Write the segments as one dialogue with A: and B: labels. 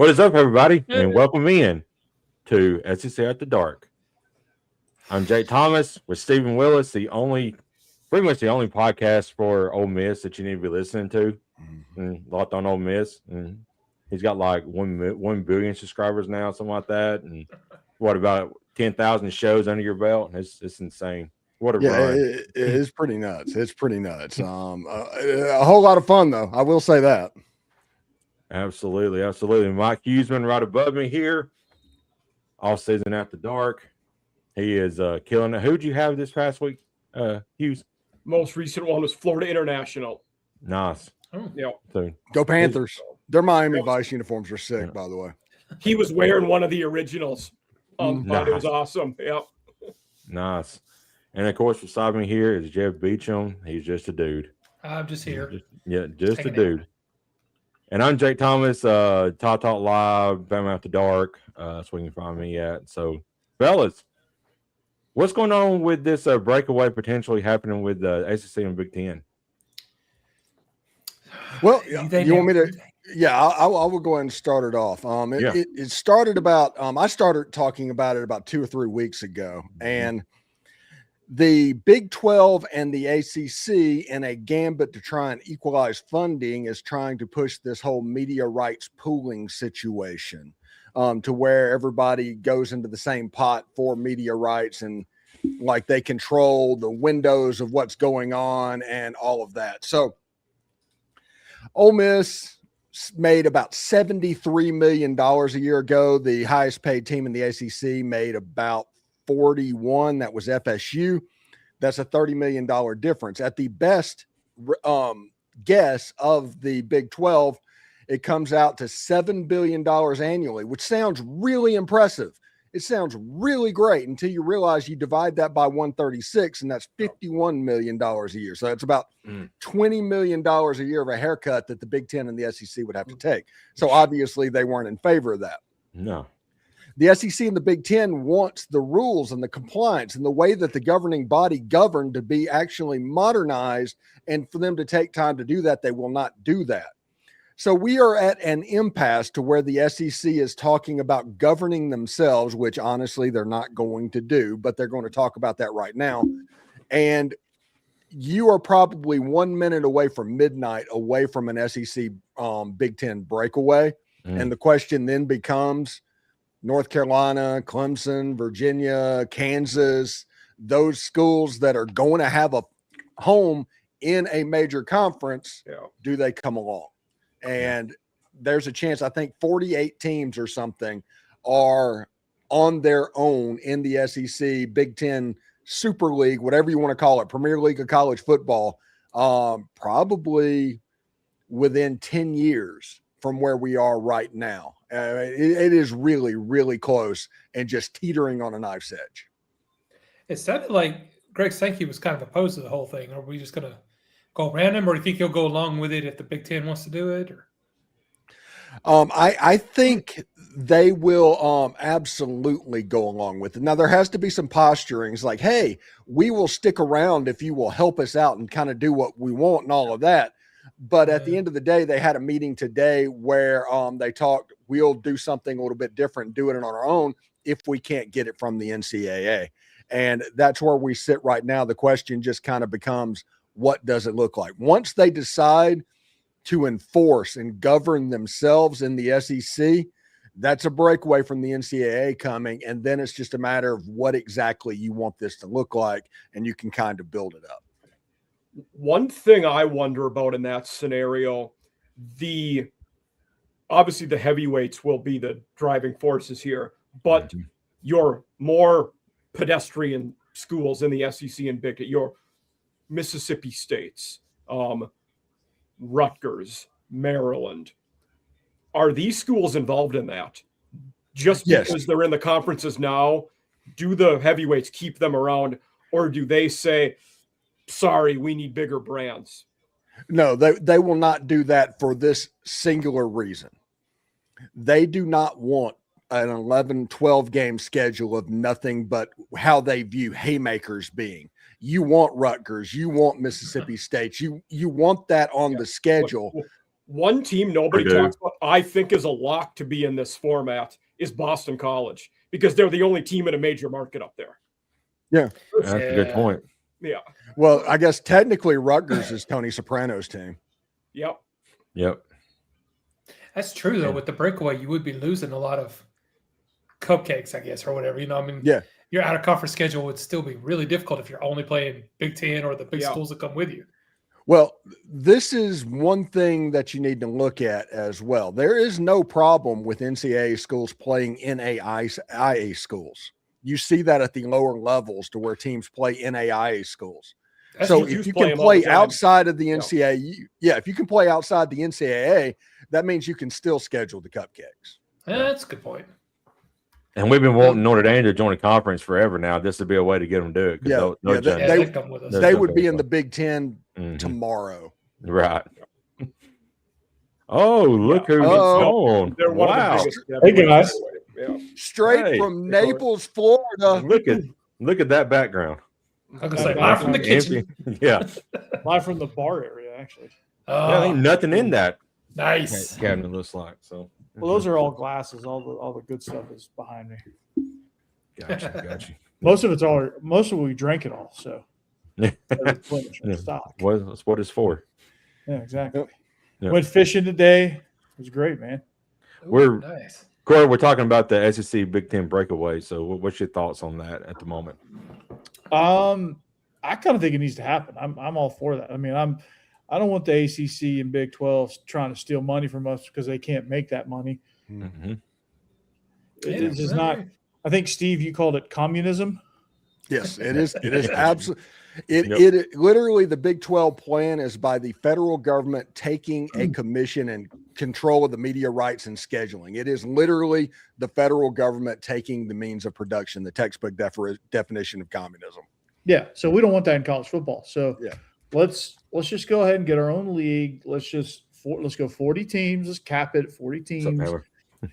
A: What is up, everybody, and welcome in to SEC After Dark. I'm Jake Thomas with Stephen Willis, pretty much the only podcast for Ole Miss that you need to be listening to. And Locked on Ole Miss, and he's got like 1 billion subscribers now, something like that. And what about 10,000 shows under your belt? It's insane. What a run!
B: It is pretty nuts. It's pretty nuts. A whole lot of fun though. I will say that.
A: Absolutely. Mike Huseman right above me here. All season After Dark. He is killing it. Who'd you have this past week, Hughes?
C: Most recent one was Florida International.
A: Nice.
C: Yeah.
A: So,
B: Go Panthers. Their Miami Vice uniforms are sick, by the way.
C: He was wearing one of the originals.
A: Nice.
C: It was awesome. Yep.
A: Nice. And of course, beside me here is Jeff Beecham. He's just a dude.
D: I'm just here.
A: Just a dude. And I'm Jake Thomas, Talk Live, Bama After Dark. That's where you can find me at. So, fellas, what's going on with this breakaway potentially happening with the ACC and Big Ten?
B: Well, you want me to? Yeah, I will go ahead and start it off. It started about. I started talking about it about 2 or 3 weeks ago, and the Big 12 and the ACC, in a gambit to try and equalize funding, is trying to push this whole media rights pooling situation to where everybody goes into the same pot for media rights, and like they control the windows of what's going on and all of that. So Ole Miss made about $73 million a year ago. The highest paid team in the ACC made about 41. That was FSU. That's a $30 million difference. At the best guess of the Big 12, it comes out to $7 billion annually, which sounds really impressive. It sounds really great until you realize you divide that by 136, and that's $51 million a year. So that's about $20 million a year of a haircut that the Big Ten and the SEC would have to take. So obviously they weren't in favor of that.
A: No.
B: The SEC and the Big Ten wants the rules and the compliance and the way that the governing body governed to be actually modernized, and for them to take time to do that, they will not do that. So we are at an impasse to where the SEC is talking about governing themselves, which honestly they're not going to do, but they're going to talk about that right now. And you are probably 1 minute away from midnight away from an SEC Big Ten breakaway. And the question then becomes North Carolina, Clemson, Virginia, Kansas, those schools that are going to have a home in a major conference, do they come along? And there's a chance, I think 48 teams or something are on their own in the SEC, Big Ten, Super League, whatever you want to call it, Premier League of college football, probably within 10 years from where we are right now. It is really, really close and just teetering on a knife's edge.
D: It sounded like Greg Sankey was kind of opposed to the whole thing. Are we just going to go random, or do you think he'll go along with it if the Big Ten wants to do it? Or?
B: I think they will absolutely go along with it. Now, there has to be some posturings like, hey, we will stick around if you will help us out and kind of do what we want and all of that. But at the end of the day, they had a meeting today where they talked, we'll do something a little bit different, do it on our own if we can't get it from the NCAA. And that's where we sit right now. The question just kind of becomes, what does it look like? Once they decide to enforce and govern themselves in the SEC, that's a breakaway from the NCAA coming. And then it's just a matter of what exactly you want this to look like, and you can kind of build it up.
C: One thing I wonder about in that scenario, obviously the heavyweights will be the driving forces here, but your more pedestrian schools in the SEC and Big, your Mississippi States, Rutgers, Maryland, are these schools involved in that? Just because they're in the conferences now, do the heavyweights keep them around, or do they say, sorry, we need bigger brands?
B: No, they will not do that for this singular reason. They do not want an 11, 12 game schedule of nothing but how they view haymakers being. You want Rutgers, you want Mississippi State, you want that on the schedule
C: One team nobody talks about, I think, is a lock to be in this format is Boston College, because they're the only team in a major market up there.
B: Yeah.
A: That's a good point.
C: Yeah.
B: Well, I guess technically Rutgers is Tony Soprano's team.
C: Yep.
D: That's true, though. With the breakaway, you would be losing a lot of cupcakes, I guess, or whatever. Your out of conference schedule would still be really difficult if you're only playing Big Ten or the big schools that come with you. Well,
B: this is one thing that you need to look at as well. There is no problem with NCAA schools playing NAIA schools. You see that at the lower levels to where teams play NAIA schools. So if you can play outside of the NCAA, if you can play outside the NCAA, that means you can still schedule the cupcakes.
D: That's a good point.
A: And we've been wanting Notre Dame to join a conference forever now. This would be a way to get them to do it.
B: They would be in the Big Ten tomorrow.
A: Right. Oh, look who's on.
C: Wow.
E: Hey, guys.
B: Straight from Naples, Florida.
A: Look at that background.
D: I was like, live from the kitchen.
A: Yeah.
E: Live from the bar area, actually.
A: Yeah, ain't nothing in that.
D: Nice.
A: Cabinet looks like. So.
E: Well, those are all glasses. All the good stuff is behind me.
A: Gotcha.
E: Most of it we drank it all. So.
A: Stock. That's what it's for.
E: Yeah, exactly. Yep. Went fishing today. It was great, man.
D: Nice.
A: Corey, we're talking about the SEC Big Ten breakaway. So, what's your thoughts on that at the moment?
E: I kind of think it needs to happen. I'm all for that. I mean, I don't want the ACC and Big 12 trying to steal money from us because they can't make that money.
A: Mm-hmm.
E: It's just not. I think, Steve, you called it communism.
B: Yes, it is. It is absolutely. It literally, the Big 12 plan is by the federal government taking a commission and control of the media rights and scheduling. It is literally the federal government taking the means of production, the textbook definition of communism.
E: Yeah, so we don't want that in college football. So let's just go ahead and get our own league. Let's go 40 teams. Let's cap it at 40 teams.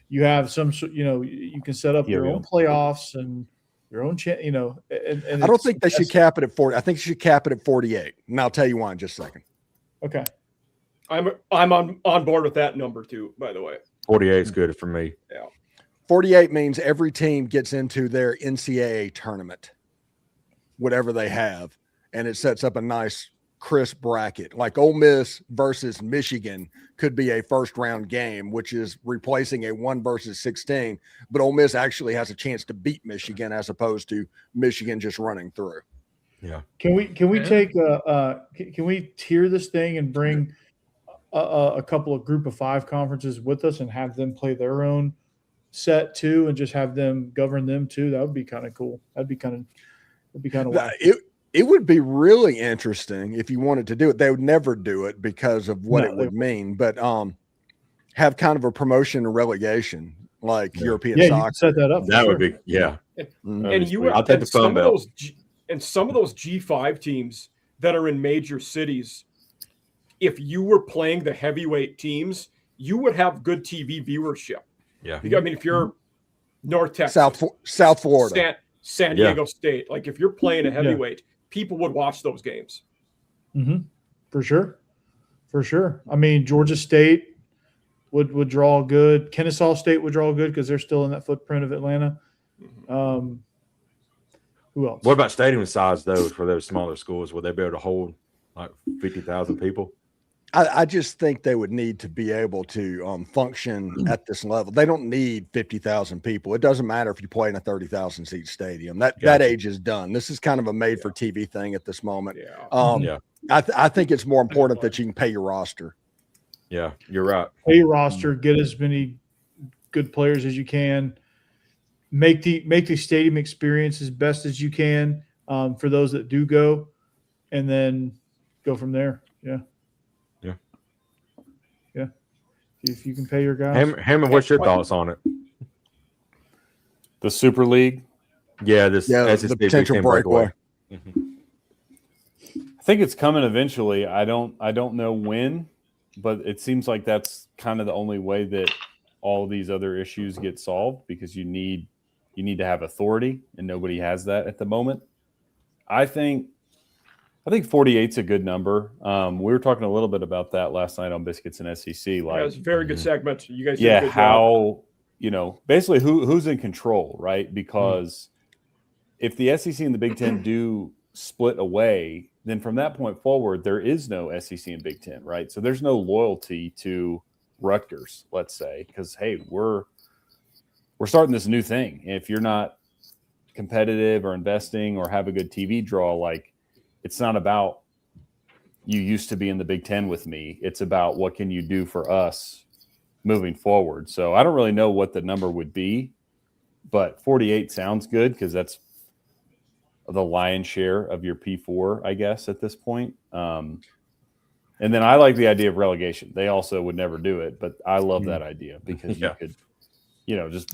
E: You have some, you can set up your own playoffs and your own, and
B: I don't think they should cap it at 40. I think you should cap it at 48. And I'll tell you why in just a second.
E: Okay.
C: I'm on board with that number too, by the way.
A: 48 is good for me.
C: Yeah.
B: 48 means every team gets into their NCAA tournament, whatever they have, and it sets up a nice crisp bracket. Like Ole Miss versus Michigan could be a first round game, which is replacing a 1 versus 16, but Ole Miss actually has a chance to beat Michigan as opposed to Michigan just running through.
A: Yeah.
E: Can we take can we tier this thing and bring a couple of group of 5 conferences with us and have them play their own set too, and just have them govern them too? That would be kind of cool. That'd be kind of
B: It would be really interesting if you wanted to do it. They would never do it because of what it would mean, but have kind of a promotion and relegation like European soccer.
E: You can set that up.
A: That would be
C: I'll take the Sun Belt. And some of those G5 teams that are in major cities, if you were playing the heavyweight teams, you would have good TV viewership.
A: Yeah.
C: I mean, if you're North Texas,
B: South Florida,
C: San Diego State, like if you're playing a heavyweight, people would watch those games.
E: Mm-hmm. For sure. I mean, Georgia State would draw good. Kennesaw State would draw good because they're still in that footprint of Atlanta. Who else?
A: What about stadium size, though, for those smaller schools? Would they be able to hold like 50,000 people?
B: I just think they would need to be able to function at this level. They don't need 50,000 people. It doesn't matter if you play in a 30,000 seat stadium. That age is done. This is kind of a made for TV thing at this moment. I think it's more important that you can pay your roster.
A: Yeah, you're right.
E: Pay your roster, get as many good players as you can, make the stadium experience as best as you can for those that do go, and then go from there. Yeah. If you can pay your guys.
A: Hammond, what's your thoughts on it?
F: The Super League?
A: Yeah, the
B: potential breakaway.
F: Mm-hmm. I think it's coming eventually. I don't know when, but it seems like that's kind of the only way that all these other issues get solved, because you need to have authority, and nobody has that at the moment. I think I think 48's a good number. We were talking a little bit about that last night on Biscuits and SEC. Like,
C: it was a very good segment. You guys,
F: yeah,
C: did a good job.
F: Basically who's in control, right? Because if the SEC and the Big Ten do split away, then from that point forward, there is no SEC and Big Ten, right? So there's no loyalty to Rutgers, let's say, because hey, we're starting this new thing. If you're not competitive or investing or have a good TV draw, like, it's not about you used to be in the Big Ten with me. It's about what can you do for us moving forward. So I don't really know what the number would be, but 48 sounds good because that's the lion's share of your P4, I guess, at this point. And then I like the idea of relegation. They also would never do it, but I love that idea because you could, just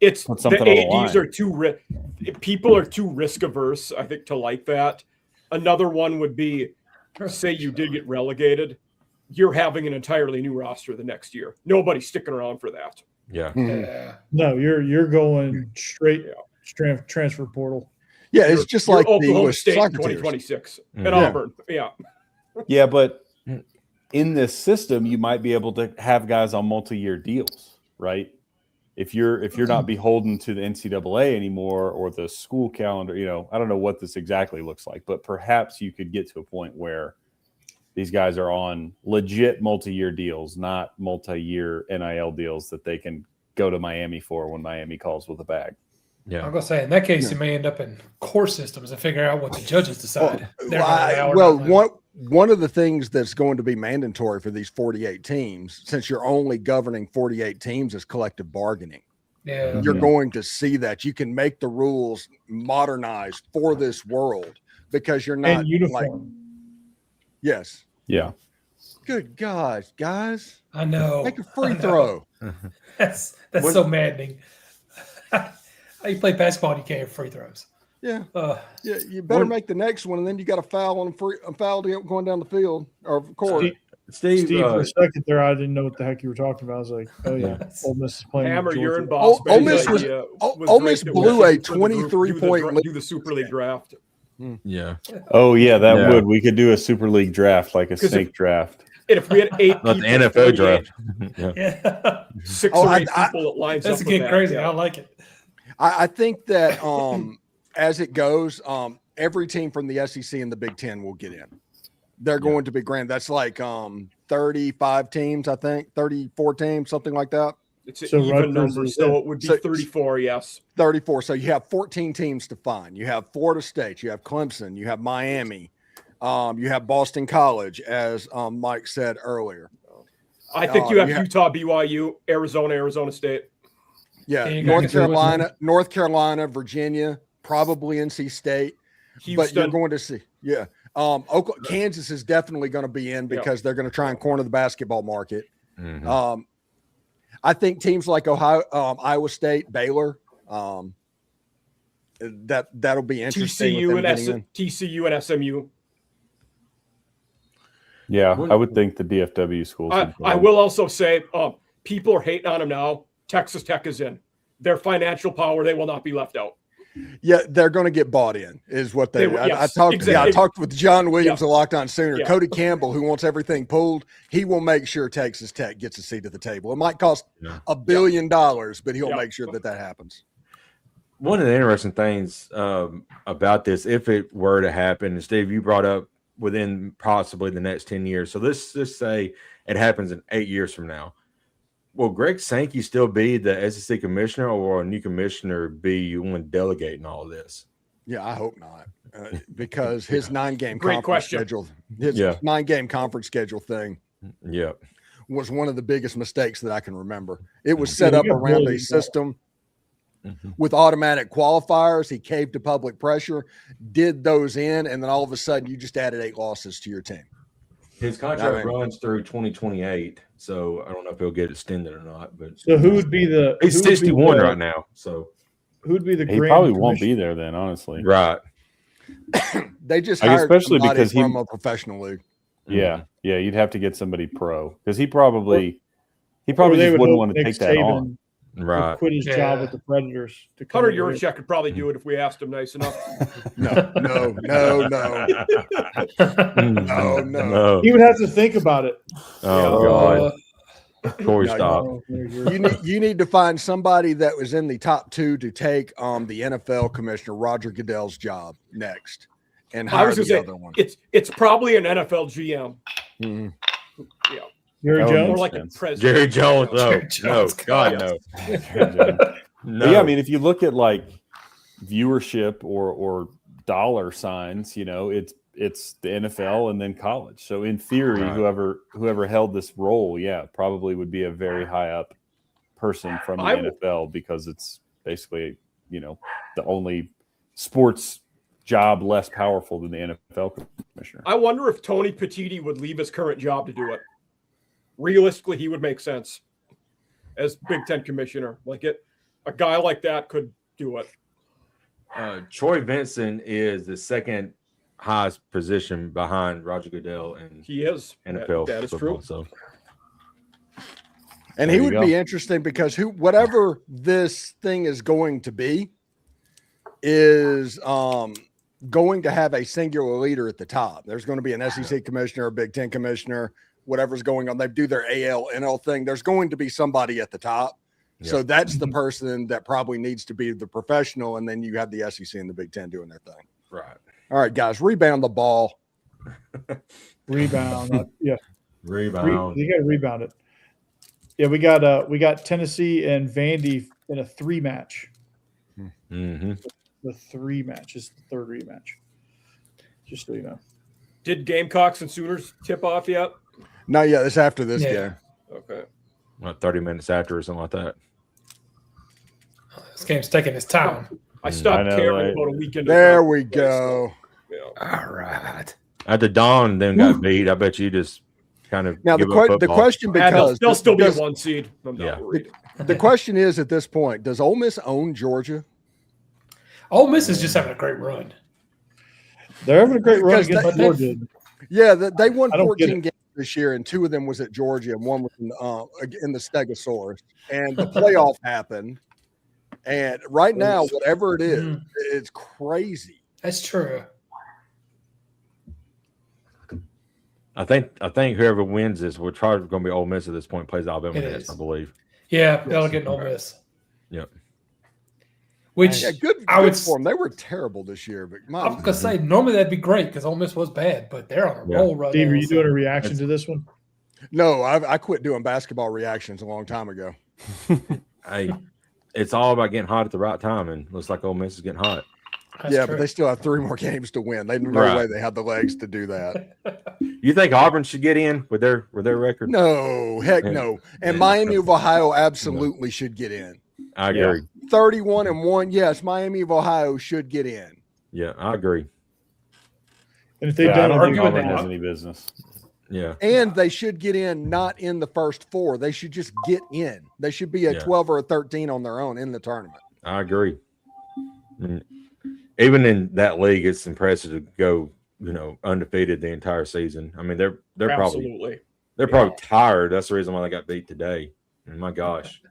C: it's
F: put something
C: the
F: on
C: ADs
F: the
C: are people are too risk averse, I think, to like that. Another one would be, say you did get relegated, you're having an entirely new roster the next year. Nobody's sticking around for that.
A: Yeah.
E: No, you're going straight transfer portal.
B: Yeah, it's just like
C: Oklahoma
B: the
C: State
B: soccer
C: 2026
B: teams.
C: and Auburn. Yeah.
F: Yeah, but in this system, you might be able to have guys on multi-year deals, right? If you're not beholden to the NCAA anymore or the school calendar, I don't know what this exactly looks like, but perhaps you could get to a point where these guys are on legit multi-year deals, not multi-year NIL deals that they can go to Miami for when Miami calls with a bag.
D: Yeah, I'm gonna say in that case, you may end up in core systems and figure out what the judges decide.
B: One of the things that's going to be mandatory for these 48 teams, since you're only governing 48 teams, is collective bargaining.
D: Yeah,
B: you're going to see that you can make the rules modernized for this world because you're not
E: uniform.
B: Yes.
F: Yeah.
B: Good God, guys!
D: I know.
B: Make a free throw.
D: That's so maddening. How you play basketball and you can't have free throws?
B: Yeah. Yeah. You better make the next one, and then you got a foul on a foul going down the field or court.
E: Steve, for a second there, I didn't know what the heck you were talking about. I was like, oh yeah, Ole Miss is playing.
C: Hammer, you're in Boston.
B: Ole Miss blew a 23-point lead.
C: Do the Super League draft.
A: Yeah.
F: Oh yeah, that would. We could do a Super League draft, like a snake draft.
C: And if we had 8
A: people, the NFL draft,
C: 6 or 8 people, it lines
D: that's
C: up.
D: That's getting crazy. I like it.
B: I think that as it goes, every team from the SEC and the Big Ten will get in. They're going to be grand. That's like 35 teams, I think, 34 teams, something like that.
C: It's an even number, so it would be 34, yes.
B: 34. So you have 14 teams to find. You have Florida State, you have Clemson, you have Miami, you have Boston College, as Mike said earlier.
C: I think you have Utah, BYU, Arizona State.
B: Yeah, North Carolina, Virginia, probably NC State.
C: Houston.
B: But you're going to see, Kansas is definitely going to be in because they're going to try and corner the basketball market.
A: Mm-hmm.
B: I think teams like Ohio, Iowa State, Baylor, that'll be interesting.
C: TCU and SMU.
F: Yeah, I would think the DFW schools.
C: I will also say, people are hating on them now. Texas Tech is in. Their financial power, they will not be left out.
B: Yeah, they're going to get bought in, is what they. I talked with John Williams of Locked On Sooner.
C: Yeah.
B: Cody Campbell, who wants everything pulled, he will make sure Texas Tech gets a seat at the table. It might cost $1 billion, but he'll make sure that happens.
A: One of the interesting things about this, if it were to happen, and Steve, you brought up within possibly the next 10 years. So let's just say it happens in 8 years from now. Will Greg Sankey still be the SEC commissioner, or will a new commissioner be one delegating all of this?
B: Yeah, I hope not, because his 9-game
C: Great
B: conference
C: question.
B: schedule, his 9-game conference schedule thing, was one of the biggest mistakes that I can remember. It was set up around a system with automatic qualifiers. He caved to public pressure, did those in, and then all of a sudden you just added 8 losses to your team.
A: His contract runs through 2028, so I don't know if he'll get extended or not. But
E: so who would be the?
A: He's 61 right now, so
E: who would be the?
F: He probably won't be there then, honestly.
A: Right?
B: They just hired
F: especially
B: somebody
F: because
B: from a professional league.
F: Yeah, you'd have to get somebody pro because he probably just wouldn't want to take that on.
A: Right.
E: quit his job with the Predators.
C: Hunter Yurchek could probably do it if we asked him nice enough.
B: No.
E: He would have to think about it.
A: Oh God. Corey, stop.
B: You need to find somebody that was in the top 2 to take the NFL commissioner Roger Goodell's job next, and hire the other one.
C: It's probably an NFL GM.
B: Mm-hmm.
C: Yeah,
E: Jerry Jones,
C: or like a president.
A: Jerry Jones. No, God, no.
F: No. Yeah, I mean, if you look at like viewership or dollar signs, it's the NFL and then college. So in theory, whoever held this role, probably would be a very high up person from the NFL, because it's basically, the only sports job less powerful than the NFL commissioner.
C: I wonder if Tony Petitti would leave his current job to do it. Realistically, he would make sense as Big Ten commissioner. A guy like that could do it.
A: Troy Vincent is the second highest position behind Roger Goodell, and
C: he is
A: NFL.
C: That is
A: football,
C: true.
A: So,
B: and he would be interesting because whatever this thing is going to be is going to have a singular leader at the top. There's going to be an SEC commissioner, a Big Ten commissioner, whatever's going on. They do their AL, NL thing. There's going to be somebody at the top. Yep. So that's the person that probably needs to be the professional, and then you have the SEC and the Big Ten doing their thing.
A: Right.
B: All right, guys, rebound the ball.
E: Rebound.
A: Rebound.
E: You got to rebound it. Yeah, we got Tennessee and Vandy in a 3-match.
A: Mm-hmm.
E: The 3-match is the third rematch. Just so you know.
C: Did Gamecocks and Sooners tip off yet?
B: Not yet. It's after this game.
C: Okay.
A: 30 minutes after or something like that.
D: This game's taking its time.
C: I stopped caring about a weekend.
B: There we go.
C: Yeah.
D: All right.
A: At the dawn, then got beat. I bet you just kind of
B: now the question, because
C: they'll still be a 1 seed.
B: The question is, at this point, does Ole Miss own Georgia?
D: Ole Miss is just having a great run.
E: They're having a great run against Georgia.
B: Yeah, they won 14 games this year, and 2 of them was at Georgia, and 1 was in the Stegosaurus. And the playoff happened. And right now, whatever it is, it's crazy.
D: That's true.
A: I think whoever wins this, which probably going to be Ole Miss at this point, plays Alabama next, I believe.
D: Yeah, they'll get Ole Miss.
A: Yep.
B: Which good for them. They were terrible this year, but
D: I was gonna say normally that'd be great because Ole Miss was bad, but they're on a roll right
E: Steve,
D: now.
E: are you doing a reaction to this one?
B: No, I quit doing basketball reactions a long time ago.
A: Hey, it's all about getting hot at the right time, and looks like Ole Miss is getting hot.
B: That's true. But they still have 3 more games to win. They no way they have the legs to do that.
A: You think Auburn should get in with their record?
B: No, heck no. And Miami of Ohio absolutely should get in.
A: I agree.
B: 31-1. Yes, Miami of Ohio should get in.
A: Yeah, I agree.
E: And if they
F: don't, I don't think Auburn has any business.
A: Yeah.
B: And they should get in not in the first 4. They should just get in. They should be a 12 or a 13 on their own in the tournament.
A: I agree. Even in that league, it's impressive to go, undefeated the entire season. I mean, they're probably tired. That's the reason why they got beat today. And my gosh.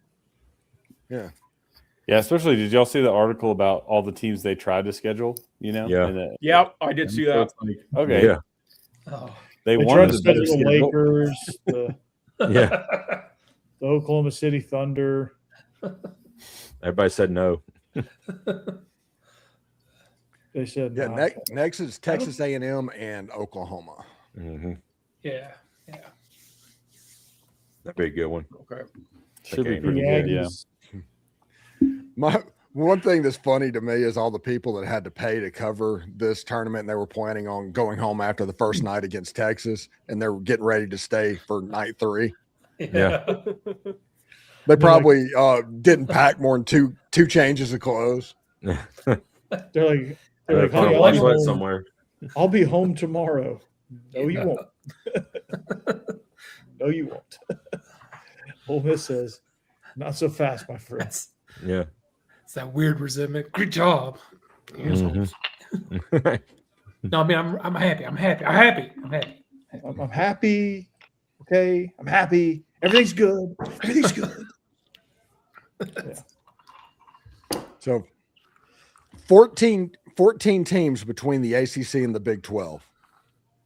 B: Yeah.
F: Yeah, especially did y'all see the article about all the teams they tried to schedule?
C: Yeah, I did see that.
F: Okay.
A: Yeah.
D: Oh.
F: They
E: tried
F: wanted
E: to schedule the Lakers,
A: the
E: Oklahoma City Thunder.
A: Everybody said no.
E: They said
B: next is Texas A&M and Oklahoma.
A: Mm-hmm.
D: Yeah.
A: That'd be a good one.
C: Okay.
F: Should be pretty good, yeah.
B: One thing that's funny to me is all the people that had to pay to cover this tournament, and they were planning on going home after the first night against Texas, and they were getting ready to stay for night 3.
A: Yeah.
B: They probably didn't pack more than two changes of clothes.
E: They're like, hey,
A: somewhere.
E: I'll be home tomorrow. No, you won't. No, you won't. Ole Miss says, not so fast, my friends.
A: Yeah.
D: It's that weird resentment. Good job.
A: Mm-hmm.
D: No, I mean, I'm happy. I'm happy.
E: Okay. I'm happy. Everything's good.
B: So 14 teams between the ACC and the Big 12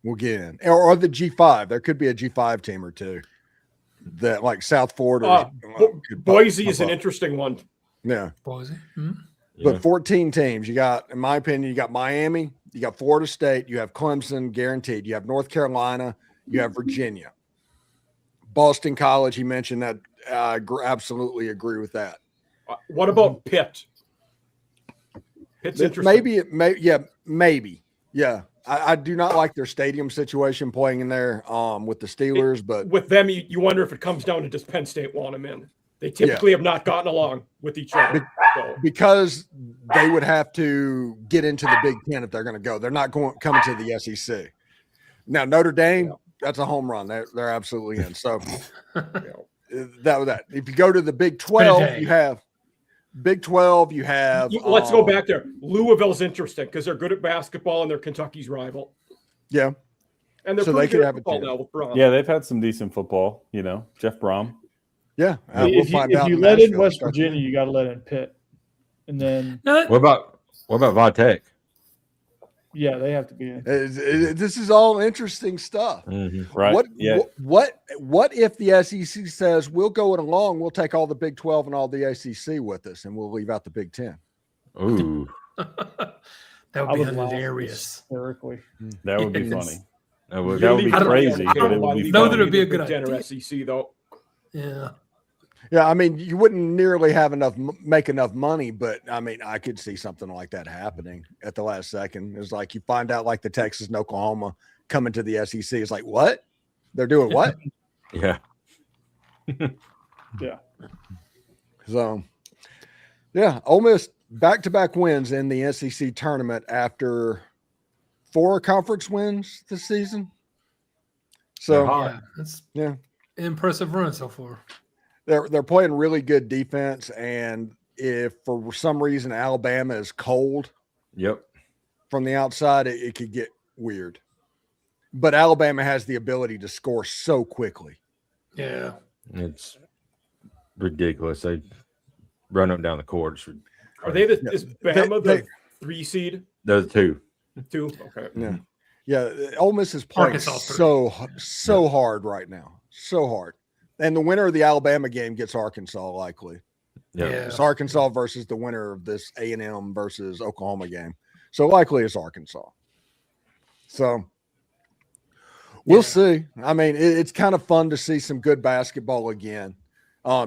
B: will get in, or the G5. There could be a G5 team or two that, like South Florida.
C: Boise is an interesting one.
B: Yeah.
D: Boise. Mm-hmm.
B: But 14 teams. You got, in my opinion, you got Miami, you got Florida State, you have Clemson guaranteed, you have North Carolina, you have Virginia. Boston College, he mentioned that. I absolutely agree with that.
C: What about Pitt? Pitt's interesting.
B: Maybe. Yeah. I do not like their stadium situation playing in there with the Steelers, but
C: with them, you wonder if it comes down to does Penn State want them in. They typically have not gotten along with each other.
B: Because they would have to get into the Big Ten if they're going to go. They're not coming to the SEC. Now, Notre Dame, that's a home run. They're absolutely in. So that. If you go to the Big 12, you have Big 12, you have.
C: Let's go back there. Louisville's interesting because they're good at basketball and they're Kentucky's rival.
B: Yeah.
C: And they're
B: they could have a
C: now with Brom.
F: Yeah, they've had some decent football, Jeff Brom.
B: Yeah.
E: If you let in West Virginia, you got to let in Pitt. And then
A: what about Vitek?
E: Yeah, they have to be in.
B: This is all interesting stuff.
F: Mm-hmm. Right.
B: What if the SEC says we'll go it along, we'll take all the Big 12 and all the ACC with us, and we'll leave out the Big 10?
A: Ooh.
D: That would be hilarious.
E: Hysterically.
F: That would be funny. That would be crazy.
D: I don't know that it would be a good idea.
C: SEC though.
D: Yeah.
B: Yeah, I mean, you wouldn't nearly have make enough money, but I mean, I could see something like that happening at the last second. It's like you find out, like the Texas and Oklahoma coming to the SEC. It's like, what? They're doing what?
A: Yeah.
E: Yeah.
B: So, yeah, Ole Miss back-to-back wins in the SEC tournament after 4 conference wins this season. So,
D: that's
B: an
D: impressive run so far.
B: They're playing really good defense, and if for some reason Alabama is cold, from the outside, it could get weird. But Alabama has the ability to score so quickly.
D: Yeah,
A: it's ridiculous. They run them down the court.
C: Are they is Bama the 3 seed?
A: They're the 2.
C: 2. Okay.
B: Yeah. Ole Miss is playing so hard right now, so hard. And the winner of the Alabama game gets Arkansas likely.
A: Yeah.
B: It's Arkansas versus the winner of this A&M versus Oklahoma game. So likely it's Arkansas. So we'll see. I mean, it's kind of fun to see some good basketball again.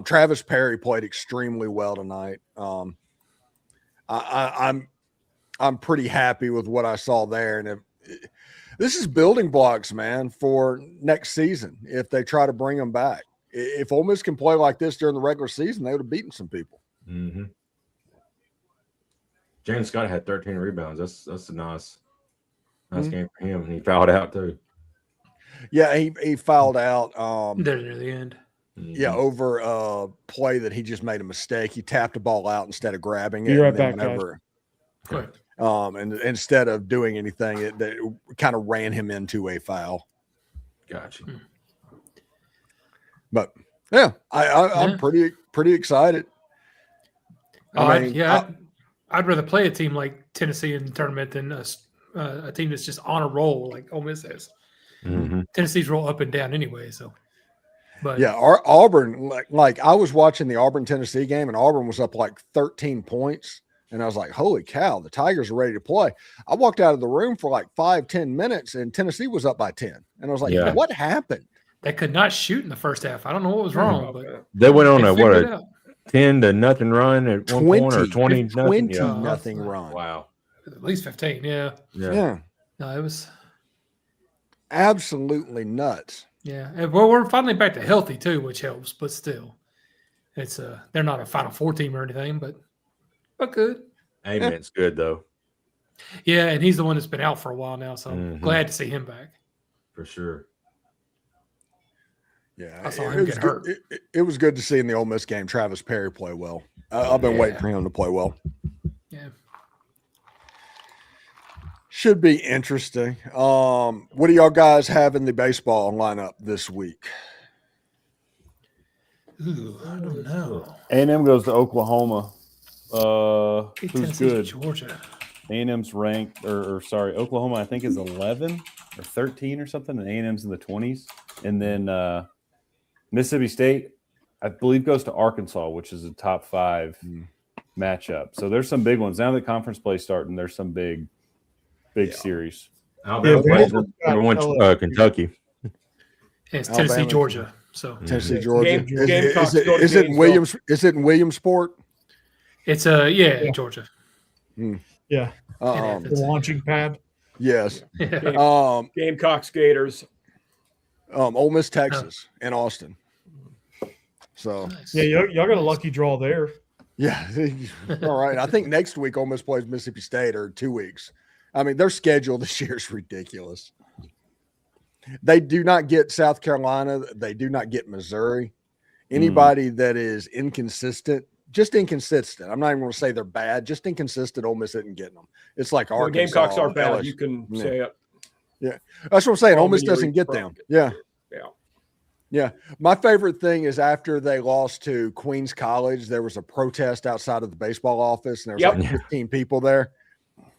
B: Travis Perry played extremely well tonight. I'm pretty happy with what I saw there. And this is building blocks, man, for next season if they try to bring them back. If Ole Miss can play like this during the regular season, they would have beaten some people.
A: Mm-hmm. James Scott had 13 rebounds. That's a nice game for him. And he fouled out too.
B: Yeah, he fouled out.
D: There near the end.
B: Yeah, over a play that he just made a mistake. He tapped the ball out instead of grabbing it.
E: Be right back, guys.
B: And instead of doing anything, it kind of ran him into a foul.
A: Gotcha.
B: But yeah, I'm pretty excited.
D: I'd rather play a team like Tennessee in the tournament than a team that's just on a roll like Ole Miss is.
A: Mm-hmm.
D: Tennessee's roll up and down anyway. So, but
B: yeah, Auburn, like I was watching the Auburn Tennessee game, and Auburn was up like 13 points. And I was like, holy cow, the Tigers are ready to play. I walked out of the room for like 5-10 minutes, and Tennessee was up by 10. And I was like, what happened?
D: They could not shoot in the first half. I don't know what was wrong. But
A: they went on a 10-0 run at 1 point, or
B: 20-0 run.
A: Wow.
D: At least 15, yeah.
B: No,
D: it was
B: absolutely nuts.
D: Yeah. And we're finally back to healthy too, which helps, but still. It's they're not a Final Four team or anything, but good.
A: Amen's good though.
D: Yeah, and he's the one that's been out for a while now, so I'm glad to see him back.
A: For sure.
B: Yeah,
D: I saw him get hurt.
B: It was good to see in the Ole Miss game Travis Perry play well. I've been waiting for him to play well.
D: Yeah.
B: Should be interesting. What do y'all guys have in the baseball lineup this week?
D: Ooh, I don't know.
F: A&M goes to Oklahoma. Who's
D: Tennessee,
F: good?
D: Georgia.
F: A&M's ranked, or sorry, Oklahoma I think is 11 or 13 or something, and A&M's in the 20s. And then Mississippi State, I believe, goes to Arkansas, which is a top 5 matchup. So there's some big ones. Now that conference play starting, there's some big series.
A: Alabama plays number 1 Kentucky.
D: It's Tennessee,
B: Alabama.
D: Georgia. So
B: Tennessee, Georgia.
C: Gamecocks
B: Is it in Williams? Is it in Williamsport?
D: it's Georgia.
E: Yeah.
B: The
E: The launching pad.
B: Yes.
C: Gamecocks, Gators.
B: Ole Miss, Texas, and Austin. So
E: Yeah, y'all got a lucky draw there.
B: yeah, all right. I think next week Ole Miss plays Mississippi State, or 2 weeks. I mean, their schedule this year is ridiculous. They do not get South Carolina. They do not get Missouri. Anybody that is inconsistent, just inconsistent. I'm not even going to say they're bad, just inconsistent. Ole Miss isn't getting them. It's like
C: Well,
B: Arkansas.
C: Gamecocks are bad.
B: LSU.
C: You can say it.
B: Yeah, that's what I'm saying. Ole Miss doesn't get them. Yeah. My favorite thing is after they lost to Queens College, there was a protest outside of the baseball office, and there was like 15 people there.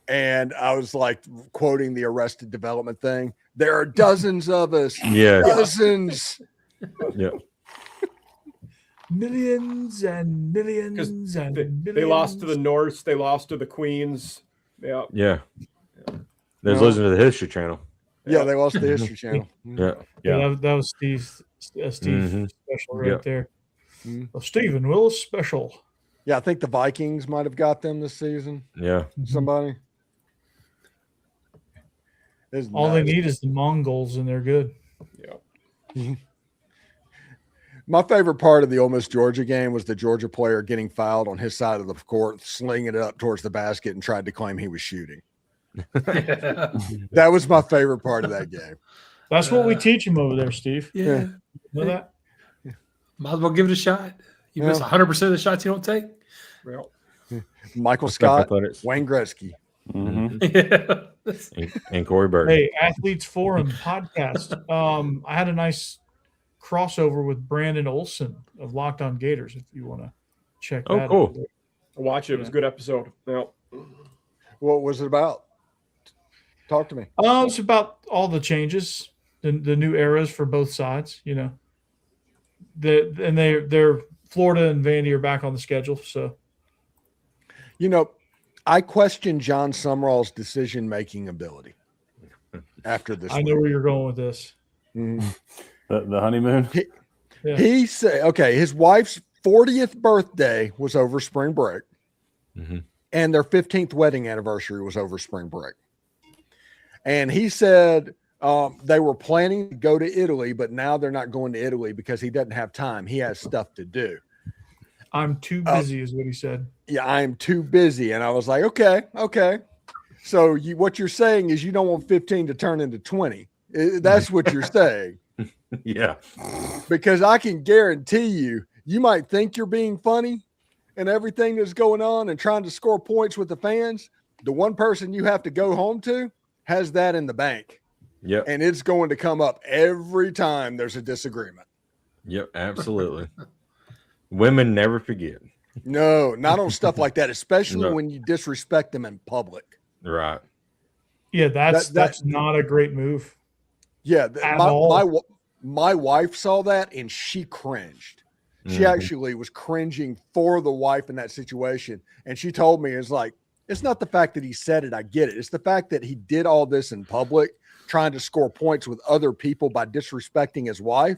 B: And I was like quoting the Arrested Development thing. There are dozens of us.
A: Yeah.
B: Dozens.
A: Yeah.
E: Millions and millions and millions.
C: They lost to the Norse. They lost to the Queens. Yeah.
A: Yeah. There's listening to the History Channel.
B: Yeah, they lost the History Channel.
E: Yeah, that was Steve's special right there. A Stephen Willis special.
B: Yeah, I think the Vikings might have got them this season.
A: Yeah.
B: Somebody.
E: All they need is the Mongols, and they're good.
C: Yeah.
B: My favorite part of the Ole Miss Georgia game was the Georgia player getting fouled on his side of the court, slinging it up towards the basket, and tried to claim he was shooting. That was my favorite part of that game.
E: That's what we teach him over there, Steve.
D: Yeah.
E: Know that?
D: Might as well give it a shot. You miss 100% of the shots you don't take.
C: Well,
B: Michael Scott, Wayne Gretzky.
A: And Corey Burton.
E: Hey, Athletes Forum podcast. I had a nice crossover with Brandon Olson of Locked On Gators. If you want to check that out.
A: Cool.
C: I watched it. It was a good episode. Yeah.
B: What was it about? Talk to me.
E: It's about all the changes, the new eras for both sides. You know, they're Florida and Vandy are back on the schedule. So,
B: you know, I question John Sumrall's decision-making ability after this.
E: I know where you're going with this.
B: Mm-hmm.
F: The honeymoon.
B: He said, okay, his wife's 40th birthday was over spring break, and their 15th wedding anniversary was over spring break. And he said they were planning to go to Italy, but now they're not going to Italy because he doesn't have time. He has stuff to do.
E: I'm too busy, is what he said.
B: Yeah, I'm too busy. And I was like, okay. So what you're saying is you don't want 15 to turn into 20. That's what you're saying.
A: Yeah.
B: Because I can guarantee you might think you're being funny and everything that's going on and trying to score points with the fans. The one person you have to go home to has that in the bank.
A: Yep.
B: And it's going to come up every time there's a disagreement.
A: Yep, absolutely. Women never forget.
B: No, not on stuff like that, especially when you disrespect them in public.
A: Right.
E: Yeah, that's not a great move.
B: Yeah, my wife saw that and she cringed. She actually was cringing for the wife in that situation. And she told me, it's like, it's not the fact that he said it, I get it. It's the fact that he did all this in public, trying to score points with other people by disrespecting his wife.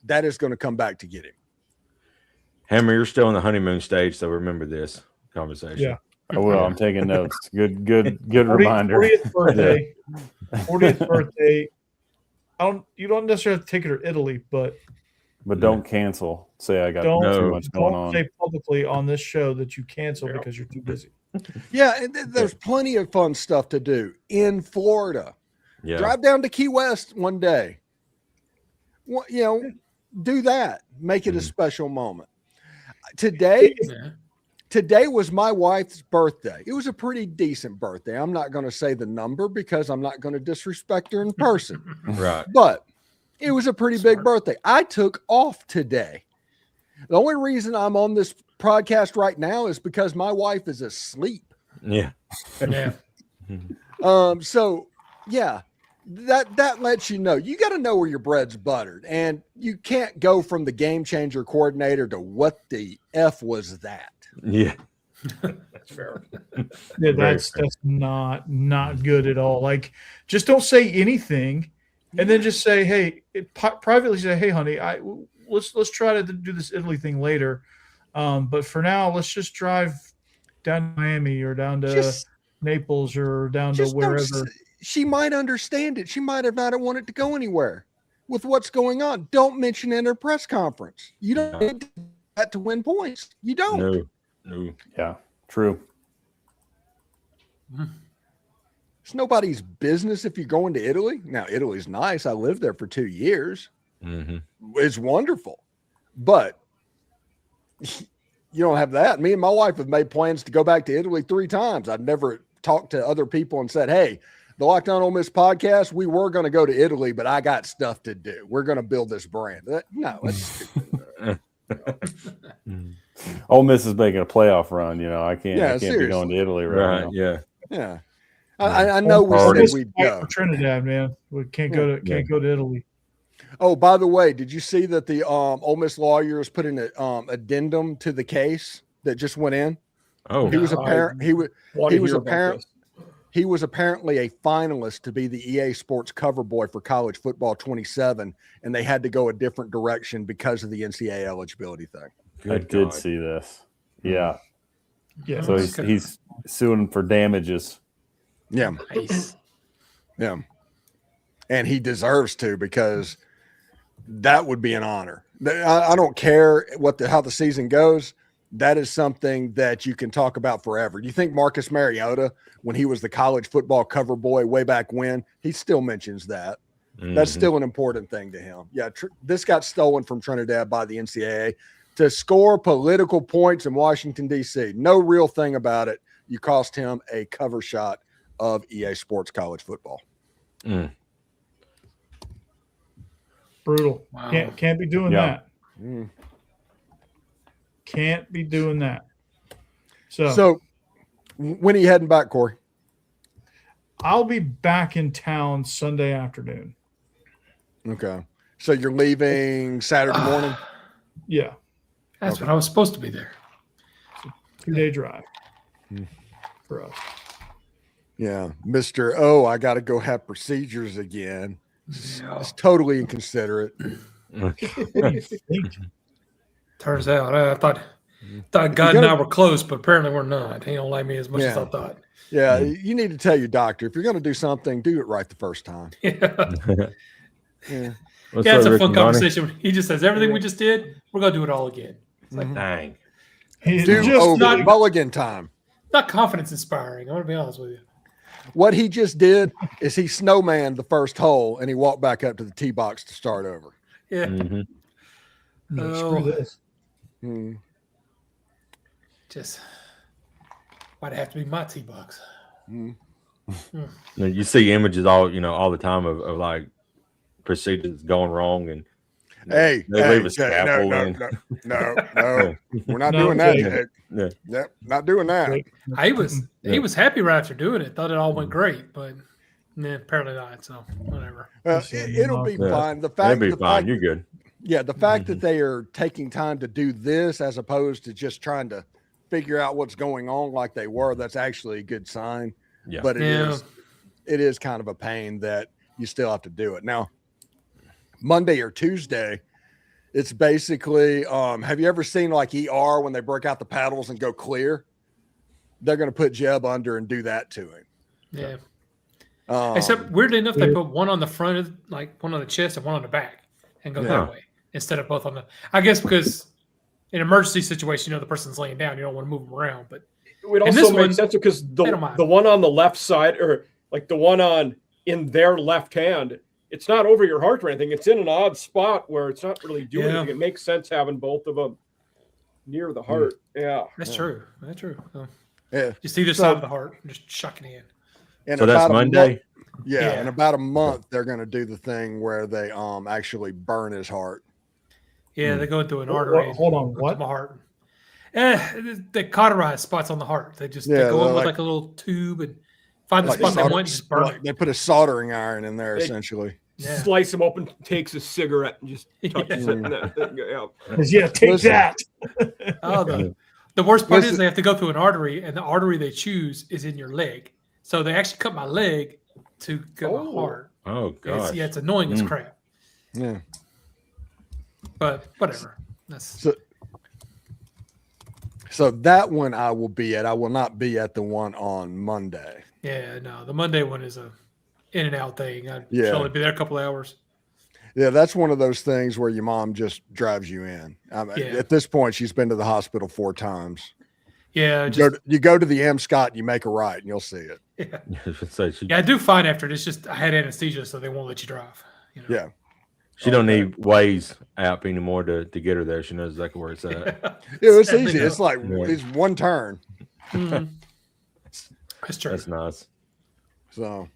B: That is going to come back to get him.
A: Hammer, you're still in the honeymoon stage, so remember this conversation.
E: Yeah.
F: I will. I'm taking notes. Good reminder.
E: 40th birthday. 40th birthday. You don't necessarily have to take it to Italy, but
F: don't cancel. Say I got too much going on.
E: Don't say publicly on this show that you cancel because you're too busy.
B: Yeah, and there's plenty of fun stuff to do in Florida.
A: Yeah.
B: Drive down to Key West one day. Well, do that. Make it a special moment. Today was my wife's birthday. It was a pretty decent birthday. I'm not going to say the number because I'm not going to disrespect her in person.
A: Right.
B: But it was a pretty big birthday. I took off today The only reason I'm on this podcast right now is because my wife is asleep.
A: Yeah.
D: Yeah.
B: So yeah, that lets you know. You got to know where your bread's buttered, and you can't go from the game changer coordinator to what the F was that.
A: Yeah.
C: That's fair.
E: Yeah, that's not good at all. Like, just don't say anything, and then just say, "Hey," privately say, "Hey, honey, let's try to do this Italy thing later, but for now, let's just drive down to Miami or down to Naples or down to wherever."
B: She might understand it. She might have not wanted to go anywhere with what's going on. Don't mention it in her press conference. You don't need that to win points. You don't.
A: No.
F: Yeah, true.
B: It's nobody's business if you're going to Italy. Now, Italy's nice. I lived there for 2 years.
A: Mm-hmm.
B: It's wonderful. But you don't have that. Me and my wife have made plans to go back to Italy 3 times. I've never talked to other people and said, hey, the Locked On Ole Miss podcast, we were going to go to Italy, but I got stuff to do. We're going to build this brand. No, that's stupid.
F: Ole Miss is making a playoff run. I can't be going to Italy right now.
B: Yeah. I know we said we'd go.
E: Trinidad, man. We can't go to Italy.
B: Oh, by the way, did you see that the Ole Miss lawyers put in an addendum to the case that just went in?
A: Oh,
B: he was apparently a finalist to be the EA Sports cover boy for College Football 27, and they had to go a different direction because of the NCAA eligibility thing.
F: I did see this. Yeah.
E: Yeah.
F: So he's suing for damages.
B: Yeah.
D: Nice.
B: Yeah. And he deserves to, because that would be an honor. I don't care how the season goes. That is something that you can talk about forever. Do you think Marcus Mariota, when he was the college football cover boy way back when, he still mentions that? Mm-hmm. That's still an important thing to him. Yeah, this got stolen from Trinidad by the NCAA to score political points in Washington, D.C. No real thing about it. You cost him a cover shot of EA Sports college football.
A: Mm.
E: Brutal.
D: Wow.
E: Can't be doing that.
B: Mm.
E: Can't be doing that.
B: So when are you heading back, Corey?
E: I'll be back in town Sunday afternoon.
B: Okay. So you're leaving Saturday morning?
E: Yeah.
D: That's what I was supposed to be there.
E: 2-day drive for us.
B: Yeah. Mr. Oh, I got to go have procedures again. It's totally inconsiderate.
D: Turns out, I thought God and I were close, but apparently we're not. He don't like me as much as I thought.
B: Yeah, you need to tell your doctor, if you're going to do something, do it right the first time.
D: Yeah, it's a fun conversation. He just says, everything we just did, we're going to do it all again. It's like,
A: dang.
B: Mulligan time.
D: Not confidence inspiring. I'm going to be honest with you.
B: What he just did is he snowmaned the first hole, and he walked back up to the tee box to start over.
D: Yeah.
A: Mm-hmm.
E: Screw this.
D: Just why'd it have to be my tee box?
A: You see images all the time of like procedures going wrong, and
B: they
A: leave a scaffold.
B: No, we're not doing that. Yep, not doing that.
D: He was happy right after doing it. Thought it all went great, but apparently not. So whatever.
B: It'll be fine.
A: You're good.
B: Yeah, the fact that they are taking time to do this as opposed to just trying to figure out what's going on like they were, that's actually a good sign. Yeah. But it is kind of a pain that you still have to do it. Now, Monday or Tuesday, it's basically have you ever seen like ER when they break out the paddles and go clear? They're going to put Jeb under and do that to him.
D: Yeah. Except weirdly enough, they put one on the front of one on the chest and one on the back and go that way instead of both on the. I guess because in an emergency situation, the person's laying down, you don't want to move them around. But
C: it also makes sense because the one on the left side, or like the one in their left hand, it's not over your heart or anything. It's in an odd spot where it's not really doing anything. It makes sense having both of them near the heart. Yeah,
D: that's true. That's true.
B: Yeah,
D: just either side of the heart, just chucking it in.
B: And
A: so that's Monday.
B: In about a month, they're going to do the thing where they actually burn his heart.
D: Yeah, they go into an artery.
E: Hold on, what?
D: My heart. They cauterize spots on the heart. They go in with like a little tube and find the spot they want and just burn it.
B: They put a soldering iron in there, essentially.
C: Yeah. Slice him open, takes a cigarette, and just touches it.
E: Take that.
D: The worst part is they have to go through an artery, and the artery they choose is in your leg. So they actually cut my leg to get my heart.
A: Oh, gosh.
D: It's annoying as crap.
B: Yeah.
D: But whatever.
B: So that one I will be at. I will not be at the one on Monday.
D: Yeah, no. The Monday one is a in and out thing. I'd only be there a couple of hours.
B: Yeah, that's one of those things where your mom just drives you in. At this point, she's been to the hospital 4 times.
D: Yeah.
B: You go to the M. Scott and you make a right and you'll see it.
D: Yeah. I do fine after it. It's just I had anesthesia, so they won't let you drive.
B: Yeah.
A: She don't need Waze app anymore to get her there. She knows exactly where it's at.
B: It's easy. It's like it's one turn.
D: Mm-hmm. That's true.
A: That's nice.
B: So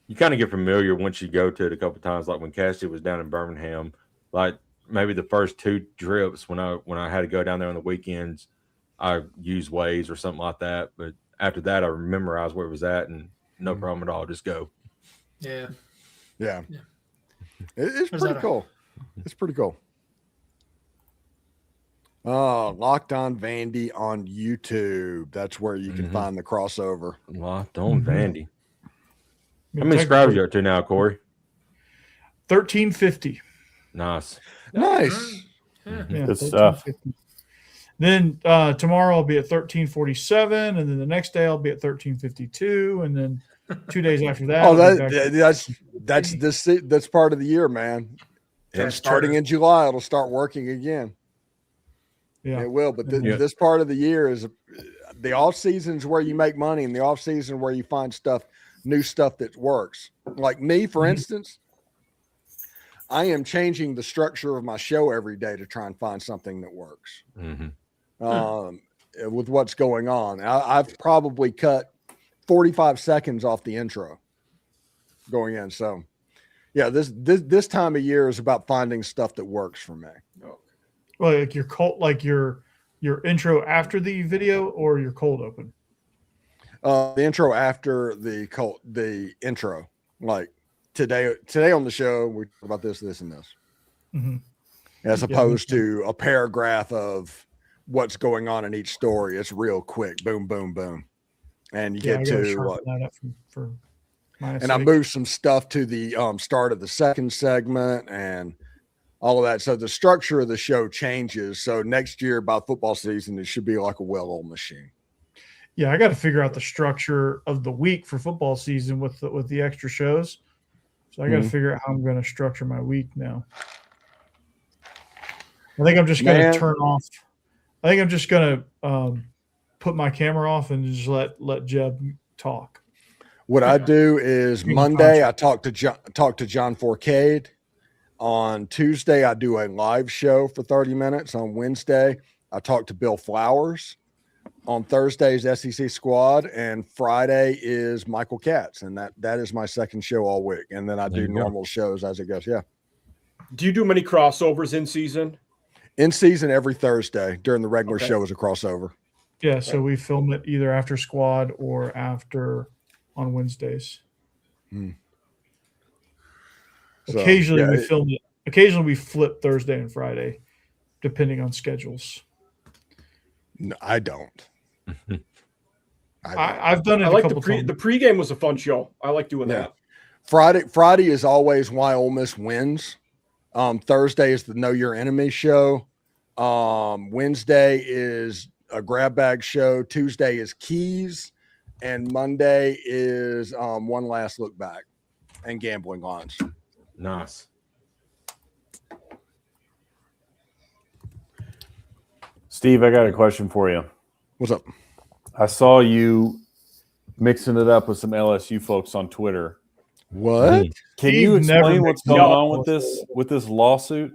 A: you kind of get familiar once you go to it a couple of times. Like when Cassie was down in Birmingham, like maybe the first 2 trips when I had to go down there on the weekends, I used Waze or something like that. But after that, I memorized where it was at and no problem at all. Just go.
D: Yeah.
B: It's pretty cool. It's pretty cool. Locked On Vandy on YouTube. That's where you can find the crossover.
A: Locked On Vandy. How many subscribers you up to now, Corey?
E: 1350.
B: Nice.
E: Yeah,
F: good stuff.
E: Then tomorrow I'll be at 1347, and then the next day I'll be at 1352, and then 2 days after that. That's part of the year, man. And starting in July, it'll start working again. Yeah, it will. But this part of the year is the off seasons where you make money, and the off season where you find new stuff that works. Like me, for instance, I am changing the structure of my show every day to try and find something that works. With what's going on, I've probably cut 45 seconds off the intro going in. So yeah, this time of year is about finding stuff that works for me. Well, like your intro after the video or your cold open?
B: The intro after the intro. Like today on the show, we talk about this, and this. As opposed to a paragraph of what's going on in each story. It's real quick. Boom, boom, boom. And you get to I moved some stuff to the start of the second segment and all of that. So the structure of the show changes. So next year by football season, it should be like a well-oiled machine.
E: Yeah, I got to figure out the structure of the week for football season with the extra shows. So I got to figure out how I'm going to structure my week now. I think I'm just going to turn off. I think I'm just going to put my camera off and just let Jeb talk.
B: What I do is Monday I talk to John Forcade. On Tuesday I do a live show for 30 minutes. On Wednesday I talk to Bill Flowers. On Thursday's SEC Squad, and Friday is Michael Katz, and that is my second show all week. And then I do normal shows as it goes. Yeah.
C: Do you do many crossovers in season?
B: In season every Thursday during the regular show is a crossover.
E: Yeah, so we film it either after Squad or after on Wednesdays. Occasionally we film it. Occasionally we flip Thursday and Friday, depending on schedules.
B: No, I don't.
E: I've done it.
C: I like the pregame was a fun show. I like doing that.
B: Friday is always why Ole Miss wins. Thursday is the Know Your Enemy show. Wednesday is a grab bag show. Tuesday is keys, and Monday is one last look back and gambling lines.
A: Nice.
F: Steve, I got a question for you.
B: What's up?
F: I saw you mixing it up with some LSU folks on Twitter.
B: What?
F: Can you explain what's going on with this lawsuit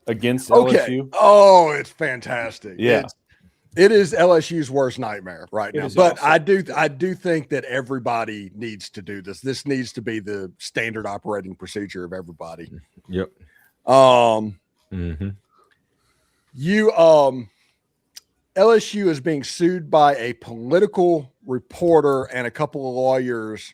F: against LSU?
B: Oh, it's fantastic.
F: Yeah.
B: It is LSU's worst nightmare right now. But awesome. I do think that everybody needs to do this. This needs to be the standard operating procedure of everybody.
A: Yep.
B: LSU is being sued by a political reporter and a couple of lawyers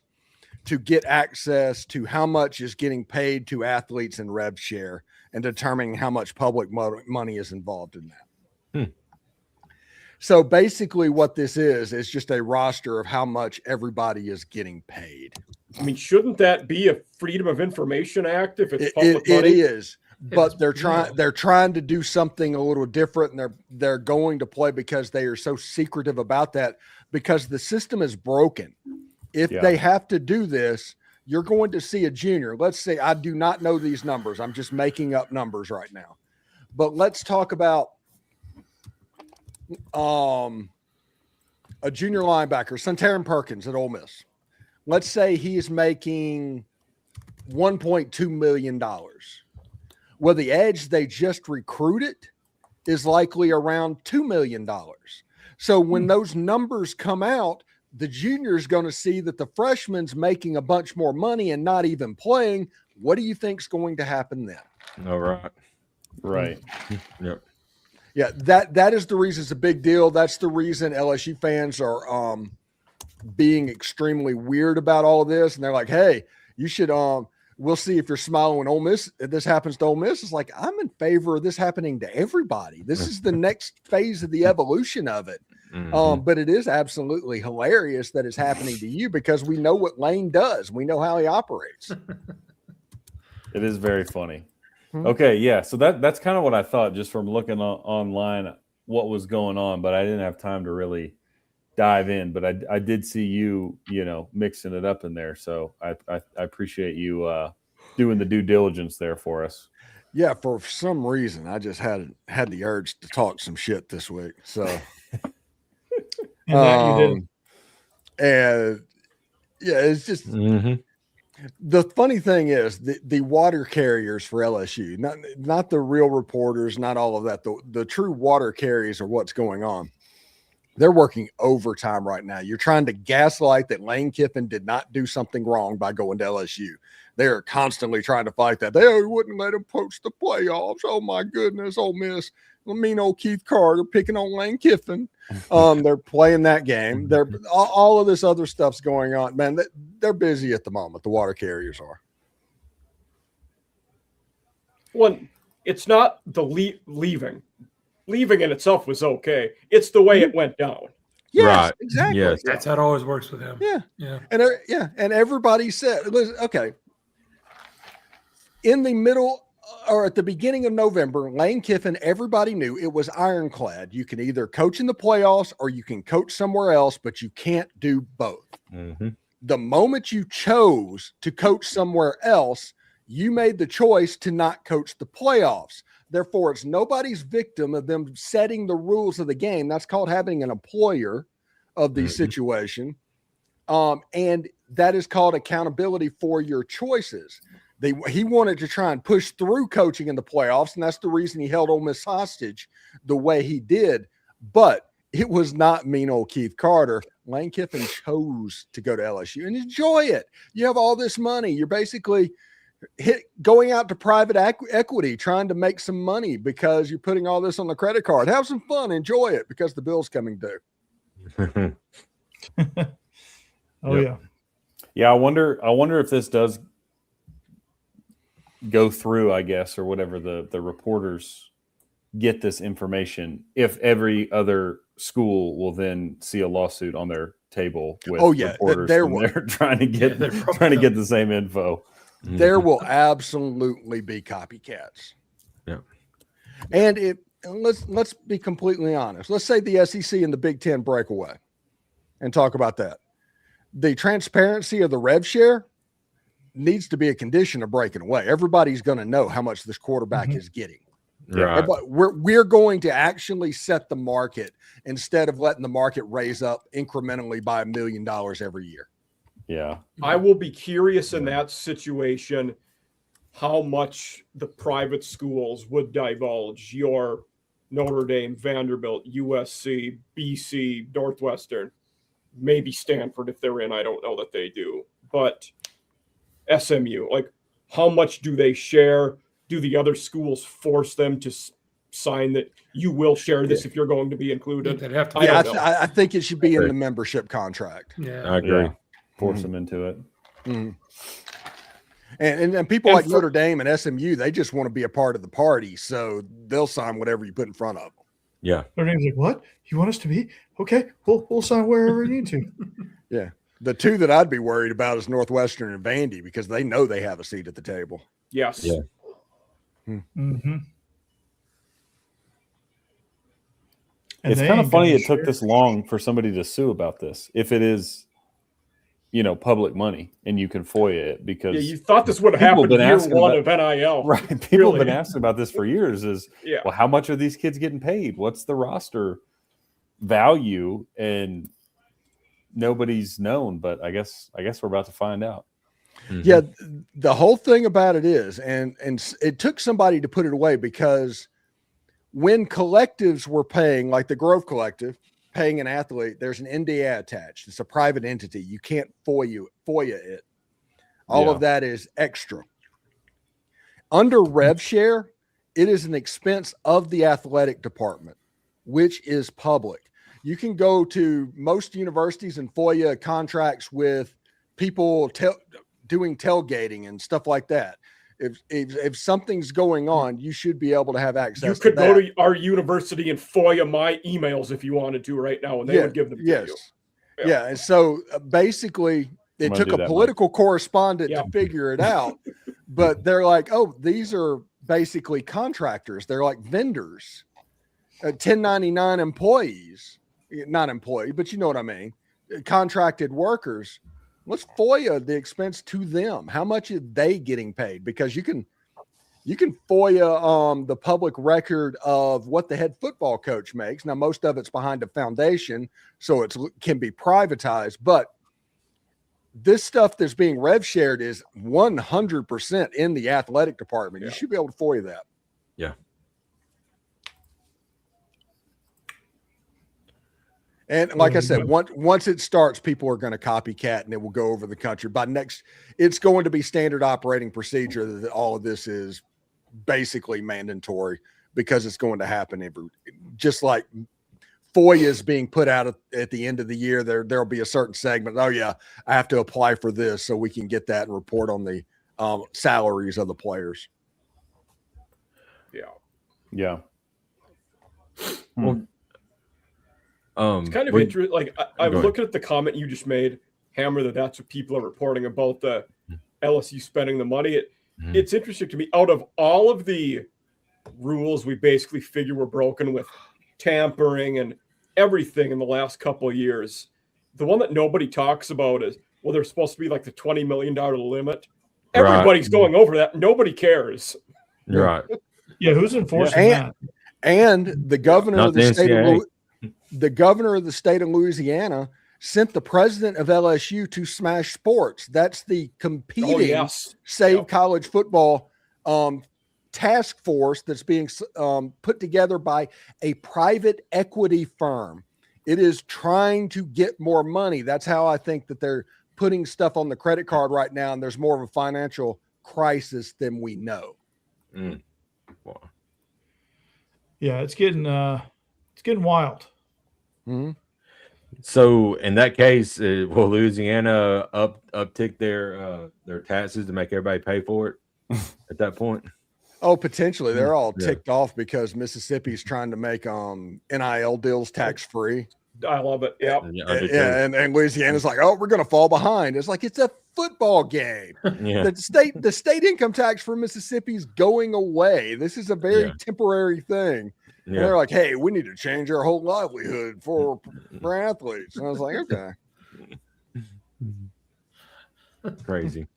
B: to get access to how much is getting paid to athletes in rev share and determining how much public money is involved in that. So basically what this is just a roster of how much everybody is getting paid.
C: I mean, shouldn't that be a Freedom of Information Act if it's public money?
B: It is, but they're trying to do something a little different, and they're going to play because they are so secretive about that, because the system is broken. If they have to do this, you're going to see a junior. Let's say, I do not know these numbers. I'm just making up numbers right now. But let's talk about a junior linebacker, Santarin Perkins at Ole Miss. Let's say he is making $1.2 million. Well, the edge they just recruited is likely around $2 million. So when those numbers come out, the junior is going to see that the freshman's making a bunch more money and not even playing. What do you think is going to happen then?
A: All right.
F: Right.
A: Yep.
B: Yeah, that is the reason it's a big deal. That's the reason LSU fans are being extremely weird about all of this. And they're like, hey, you should we'll see if you're smiling when Ole Miss, if this happens to Ole Miss. It's like, I'm in favor of this happening to everybody. This is the next phase of the evolution of it. But it is absolutely hilarious that it's happening to you, because we know what Lane does. We know how he operates.
F: It is very funny. Okay, yeah. So that's kind of what I thought just from looking online what was going on, but I didn't have time to really dive in. But I did see you mixing it up in there. So I appreciate you doing the due diligence there for us.
B: Yeah, for some reason I just had the urge to talk some shit this week. So
D: you did.
B: And yeah, it's just the funny thing is the water carriers for LSU, not the real reporters, not all of that. The true water carriers are what's going on. They're working overtime right now. You're trying to gaslight that Lane Kiffin did not do something wrong by going to LSU. They're constantly trying to fight that. They wouldn't let him coach the playoffs. Oh my goodness, Ole Miss. Mean old Keith Carter picking on Lane Kiffin. They're playing that game. They're all of this other stuff's going on. Man, they're busy at the moment. The water carriers are.
C: Well, it's not the leaving. Leaving in itself was okay. It's the way it went down.
B: Yes,
A: right.
B: Exactly.
A: Yes.
D: That's how it always works with him.
B: Yeah. And everybody said, okay. In the middle or at the beginning of November, Lane Kiffin, everybody knew it was ironclad. You can either coach in the playoffs or you can coach somewhere else, but you can't do both. The moment you chose to coach somewhere else, you made the choice to not coach the playoffs. Therefore, it's nobody's victim of them setting the rules of the game. That's called having an employer of the situation. And that is called accountability for your choices. He wanted to try and push through coaching in the playoffs, and that's the reason he held Ole Miss hostage the way he did. But it was not mean old Keith Carter. Lane Kiffin chose to go to LSU and enjoy it. You have all this money. You're basically going out to private equity, trying to make some money because you're putting all this on the credit card. Have some fun. Enjoy it because the bill's coming due.
F: Yeah. I wonder if this does go through, I guess, or whatever the reporters get this information, if every other school will then see a lawsuit on their table with reporters they're trying to get the same info.
B: There will absolutely be copycats.
A: Yeah.
B: And let's be completely honest. Let's say the SEC and the Big Ten break away and talk about that. The transparency of the rev share needs to be a condition of breaking away. Everybody's going to know how much this quarterback is getting.
A: Right.
B: We're going to actually set the market instead of letting the market raise up incrementally by $1 million every year.
F: Yeah.
C: I will be curious in that situation how much the private schools would divulge your Notre Dame, Vanderbilt, USC, BC, Northwestern, maybe Stanford if they're in. I don't know that they do. But SMU, like how much do they share? Do the other schools force them to sign that you will share this if you're going to be included.
D: They'd have to.
B: I think it should be in the membership contract.
D: Yeah,
A: I agree.
F: Force them into it.
B: And people like Notre Dame and SMU, they just want to be a part of the party, so they'll sign whatever you put in front of them.
A: Yeah.
E: Notre Dame's like, what? You want us to be? Okay, we'll sign wherever you need to.
B: Yeah. The two that I'd be worried about is Northwestern and Vandy, because they know they have a seat at the table.
C: Yes.
A: Yeah.
F: It's kind of funny it took this long for somebody to sue about this. If it is, public money and you can FOIA it, because
C: you thought this would have happened year one of NIL.
F: Right. People have been asking about this for years well, how much are these kids getting paid? What's the roster value? And nobody's known, but I guess we're about to find out.
B: Yeah. The whole thing about it is, and it took somebody to put it away, because when collectives were paying, like the Grove Collective, paying an athlete, there's an NDA attached. It's a private entity. You can't FOIA it. All of that is extra. Under rev share, it is an expense of the athletic department, which is public. You can go to most universities and FOIA contracts with people doing tailgating and stuff like that. If something's going on, you should be able to have access.
C: You could go to our university and FOIA my emails if you wanted to right now, and they would give them to you.
B: Yeah. And so basically, it took a political correspondent to figure it out, but they're like, oh, these are basically contractors. They're like vendors, 1099 employees, not employee, but you know what I mean? Contracted workers. Let's FOIA the expense to them. How much are they getting paid? Because you can FOIA the public record of what the head football coach makes. Now, most of it's behind a foundation, so it can be privatized. But this stuff that's being rev shared is 100% in the athletic department. You should be able to FOIA that.
A: Yeah.
B: And like I said, once it starts, people are going to copycat, and it will go over the country. It's going to be standard operating procedure that all of this is basically mandatory, because it's going to happen just like FOIA is being put out at the end of the year. There'll be a certain segment. Oh yeah, I have to apply for this so we can get that and report on the salaries of the players.
F: Yeah.
A: Well,
C: it's kind of interesting. Like I'm looking at the comment you just made, Hammer, that's what people are reporting about the LSU spending the money. It's interesting to me. Out of all of the rules we basically figure were broken with tampering and everything in the last couple of years, the one that nobody talks about is, well, there's supposed to be like the $20 million limit. Everybody's going over that. Nobody cares.
A: Right.
E: Yeah. Who's enforcing that?
B: And the governor of the state the governor of the state of Louisiana sent the president of LSU to Smash Sports. That's the competing Save College Football task force that's being put together by a private equity firm. It is trying to get more money. That's how I think that they're putting stuff on the credit card right now, and there's more of a financial crisis than we know.
A: Wow.
E: Yeah, it's getting wild.
B: Mm-hmm.
A: So in that case, will Louisiana uptick their taxes to make everybody pay for it at that point?
B: Oh, potentially. They're all ticked off because Mississippi's trying to make NIL deals tax free.
C: I love it. Yeah.
B: And Louisiana's like, oh, we're going to fall behind. It's like, it's a football game. The state income tax for Mississippi is going away. This is a very temporary thing. And they're like, hey, we need to change our whole livelihood for athletes. And I was like, okay.
A: Crazy.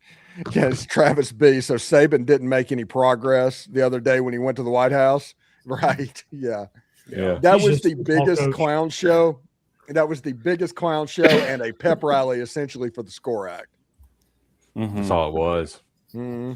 B: Yes, Travis B. So Saban didn't make any progress the other day when he went to the White House. Right. Yeah. That was the biggest clown show. That was the biggest clown show and a pep rally essentially for the SCORE Act.
A: That's all it was.
B: Mm-hmm.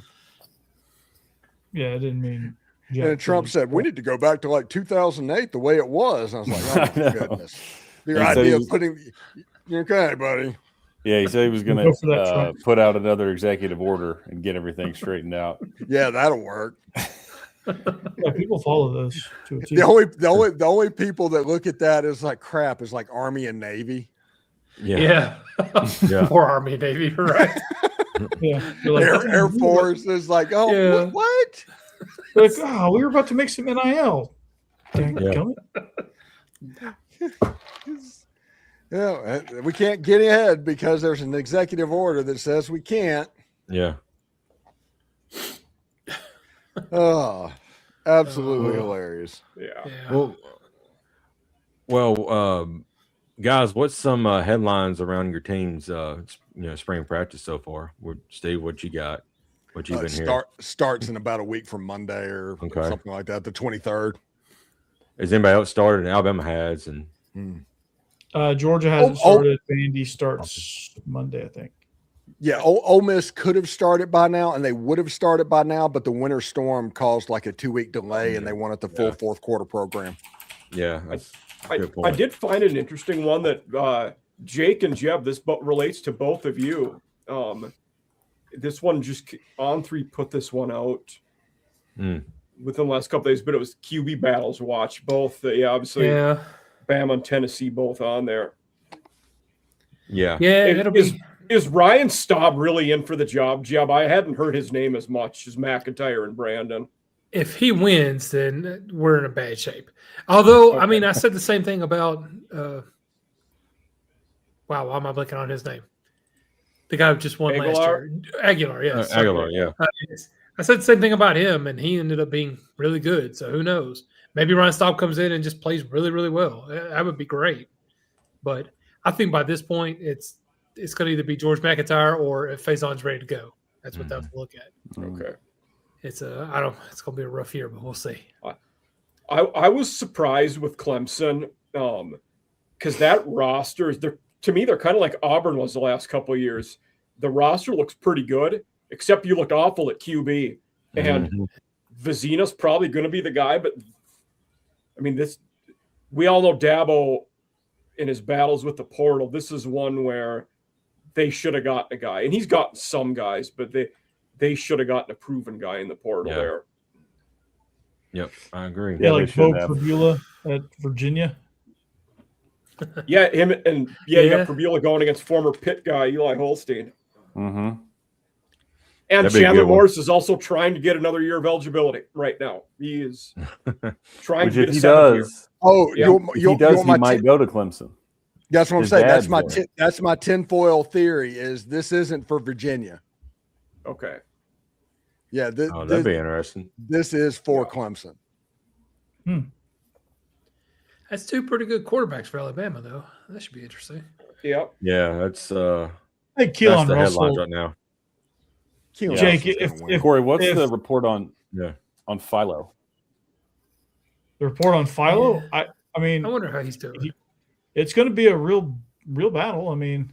E: Yeah, it didn't mean.
B: And Trump said, we need to go back to like 2008, the way it was. And I was like, oh, my goodness. Your idea of putting – okay, buddy.
F: Yeah, he said he was going to put out another executive order and get everything straightened out.
B: Yeah, that'll work.
E: Yeah, people follow those to a T.
B: The only people that look at that as like crap is like Army and Navy.
D: Yeah. Or Army and Navy, right?
E: Yeah. Like,
B: Air Force is like, oh, what?
E: Like, oh, we were about to make some NIL.
B: Yeah, we can't get ahead because there's an executive order that says we can't.
A: Yeah.
B: Oh, absolutely hilarious.
C: Yeah.
A: Well, guys, what's some headlines around your team's spring practice so far? Steve, what you got? What you've been hearing?
B: Starts in about a week from Monday or something like that, the 23rd.
A: Has anybody else started? Alabama has, and
E: Georgia hasn't started. Vandy starts Monday, I think.
B: Yeah, Ole Miss could have started by now, and they would have started by now, but the winter storm caused like a 2-week delay, and they wanted the full fourth quarter program.
A: Yeah, that's a good point.
C: I did find an interesting one that Jake and Jeb, this relates to both of you. This one just On3 put this one out within the last couple of days, but it was QB battles watch. Both, obviously, Bama and Tennessee both on there.
A: Yeah.
C: Is Ryan Staub really in for the job, Jeb? I hadn't heard his name as much as McIntyre and Brandon.
D: If he wins, then we're in a bad shape. Although, I mean, I said the same thing about why am I blanking on his name? The guy who just won last year. Aguilar, yes.
A: Aguilar, yeah.
D: I said the same thing about him, and he ended up being really good. So who knows? Maybe Ryan Staub comes in and just plays really, really well. That would be great. But I think by this point, it's going to either be George McIntyre or if Faison's ready to go. That's what they have to look at.
C: Okay.
D: It's going to be a rough year, but we'll see.
C: I was surprised with Clemson because that roster is to me, they're kind of like Auburn was the last couple of years. The roster looks pretty good, except you look awful at QB. And Vizina's probably going to be the guy, but I mean, we all know Dabo in his battles with the portal. This is one where they should have gotten a guy, and he's gotten some guys, but they should have gotten a proven guy in the portal there.
A: Yep, I agree.
E: Yeah, like Bo Prabula at Virginia.
C: Yeah, him and you got Prabula going against former Pitt guy Eli Holstein.
F: Mm-hmm.
C: And Chandler Morris is also trying to get another year of eligibility right now. He is trying to get a seventh year.
B: Oh,
F: yeah. He might go to Clemson.
B: That's what I'm saying. That's my tinfoil theory. Is this isn't for Virginia?
C: Okay.
B: Yeah,
A: that'd be interesting.
B: This is for Clemson.
D: That's two pretty good quarterbacks for Alabama, though. That should be interesting.
C: Yep.
A: Yeah, that's
E: I think Keelan
A: the
E: Russell
A: headlines right now.
E: Jake, if
F: Corey, what's the report on Philo?
E: The report on Philo? I mean,
D: I wonder how he's doing.
E: It's going to be a real battle. I mean,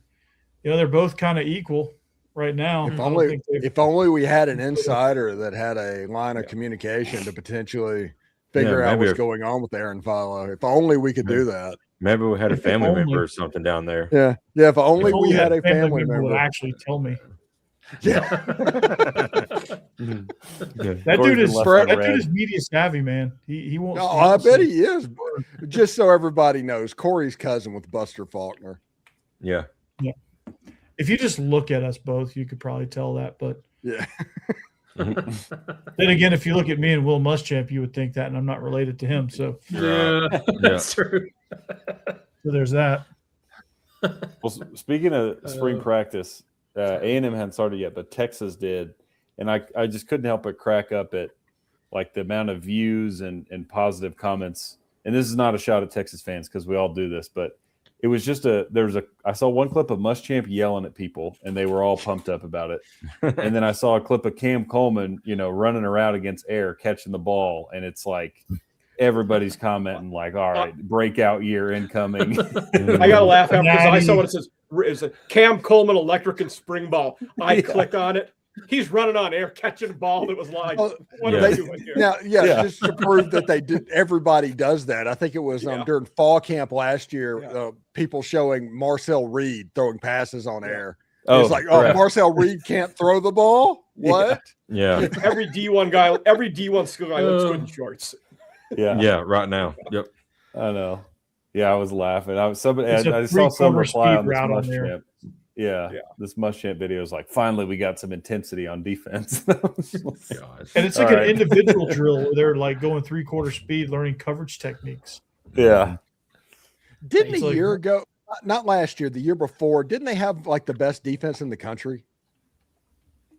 E: they're both kind of equal right now.
B: If only we had an insider that had a line of communication to potentially figure out what's going on with Aaron Philo. If only we could do that.
A: Maybe we had a family member or something down there.
B: Yeah. If only we had a family member
E: would actually tell me.
B: Yeah.
E: That dude is media savvy, man. He won't.
B: No, I bet he is. Just so everybody knows, Corey's cousin with Buster Faulkner.
A: Yeah.
E: Yeah. If you just look at us both, you could probably tell that. But
B: yeah.
E: Then again, if you look at me and Will Muschamp, you would think that, and I'm not related to him. So
D: that's true.
E: So there's that.
F: Well, speaking of spring practice, A&M hadn't started yet, but Texas did, and I just couldn't help but crack up at like the amount of views and positive comments. And this is not a shot at Texas fans because we all do this, but it was just I saw one clip of Muschamp yelling at people, and they were all pumped up about it. And then I saw a clip of Cam Coleman, running around against air, catching the ball, and it's like everybody's commenting like, all right, breakout year incoming.
C: I gotta laugh after because I saw what it says. It's a Cam Coleman electric and spring ball. I click on it. He's running on air, catching a ball that was like, what are they doing here?
B: Just to prove that they did. Everybody does that. I think it was during fall camp last year. People showing Marcel Reed throwing passes on air. It's like, Marcel Reed can't throw the ball. What?
A: Yeah.
C: Every D1 skill guy looks good in shorts.
F: Yeah.
A: Yeah. Right now. Yep.
F: I know. Yeah, I was laughing. I saw some
E: three-quarter
F: reply on
E: speed
F: this
E: route on there.
F: Muschamp. Yeah, this Muschamp video is like, finally we got some intensity on defense.
E: And it's like an individual drill where they're like going 3/4 speed, learning coverage techniques.
F: Yeah.
B: Didn't a year ago, not last year, the year before, didn't they have like the best defense in the country?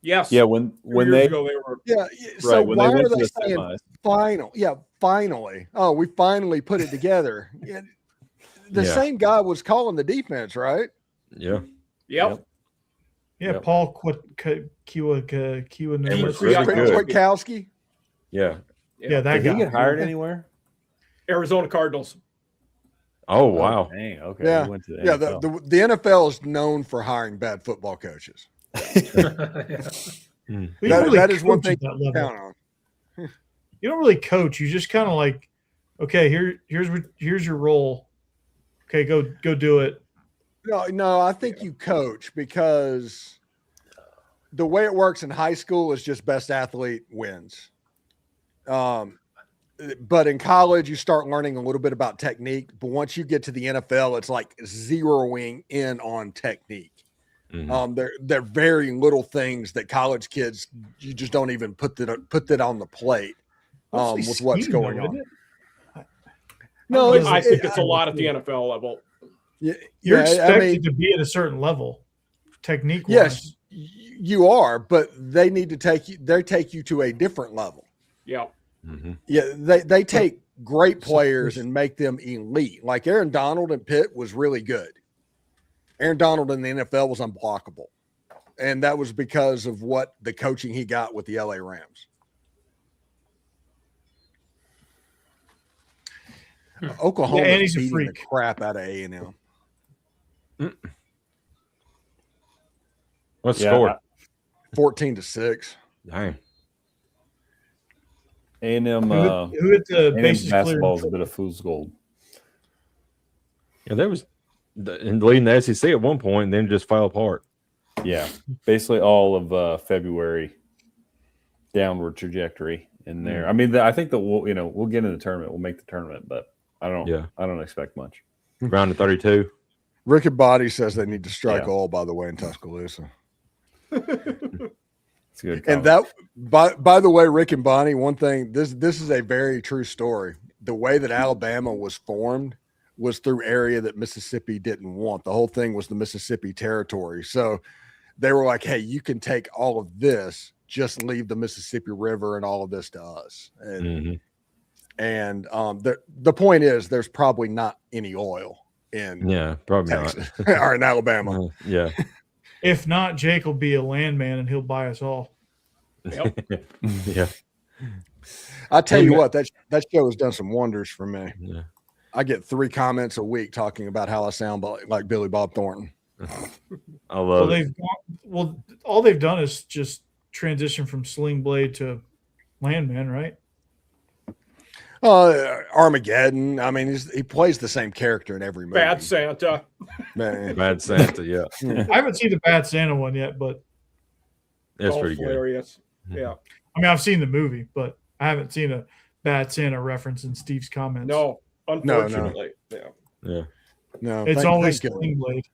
C: Yes.
F: Yeah, when they
C: ago, they were.
B: Yeah. So
F: when
B: why
F: they went
B: are
F: to
B: they
F: the
B: saying
F: semis.
B: final? Yeah, finally. Oh, we finally put it together. Yeah. The same guy was calling the defense, right?
A: Yeah.
C: Yep.
E: Yeah, Paul
B: Kwiatkowski.
A: Yeah.
E: Yeah, that
F: Did
E: guy.
F: he get hired anywhere?
C: Arizona Cardinals.
A: Oh wow.
F: Dang, okay.
B: Yeah.
F: He went to the
B: Yeah.
F: NFL.
B: The NFL is known for hiring bad football coaches. That is one thing to count on.
E: You don't really coach. You just kind of like, okay, here's your role. Okay, go do it.
B: No, I think you coach because the way it works in high school is just best athlete wins. But in college, you start learning a little bit about technique. But once you get to the NFL, it's like zeroing in on technique. They're very little things that college kids, you just don't even put that on the plate with what's going on.
C: No, I think it's a lot at the NFL level.
E: You're expected to be at a certain level, technique.
B: Yes, you are, but they need to take you to a different level.
C: Yeah.
B: Yeah, they take great players and make them elite. Like Aaron Donald in Pitt was really good. Aaron Donald in the NFL was unblockable. And that was because of what the coaching he got with the LA Rams. Oklahoma is beating the crap out of A&M.
A: What's the score?
B: 14-6.
A: Dang.
F: A&M
E: who hit the bases
F: basketball is a bit of fool's gold.
A: Yeah, there was leading the SEC at one point and then just fell apart.
F: Yeah, basically all of February downward trajectory in there. I mean, I think that we'll get in the tournament. We'll make the tournament, but I don't expect much.
A: Round of 32.
B: Rick and Body says they need to strike oil, by the way, in Tuscaloosa.
F: It's good.
B: And that, by the way, Rick and Bonnie, one thing, this is a very true story. The way that Alabama was formed was through area that Mississippi didn't want. The whole thing was the Mississippi territory. So they were like, hey, you can take all of this, just leave the Mississippi River and all of this to us. And the point is there's probably not any oil in
A: probably
B: Texas
A: not.
B: or in Alabama.
A: Yeah.
E: If not, Jake will be a landman and he'll buy us all.
C: Yep.
A: Yeah.
B: I tell you what, that show has done some wonders for me.
A: Yeah.
B: I get 3 comments a week talking about how I sound like Billy Bob Thornton.
A: I love it.
E: All they've done is just transition from Sling Blade to Landman, right?
B: Armageddon. I mean, he plays the same character in every movie.
C: Bad Santa.
B: Man.
A: Bad Santa, yeah.
E: I haven't seen the Bad Santa one yet, but
A: That's pretty
C: hilarious.
A: good.
C: Yeah.
E: I mean, I've seen the movie, but I haven't seen a Bad Santa reference in Steve's comments.
C: No, unfortunately.
A: Yeah.
B: No,
E: it's always Sling Blade.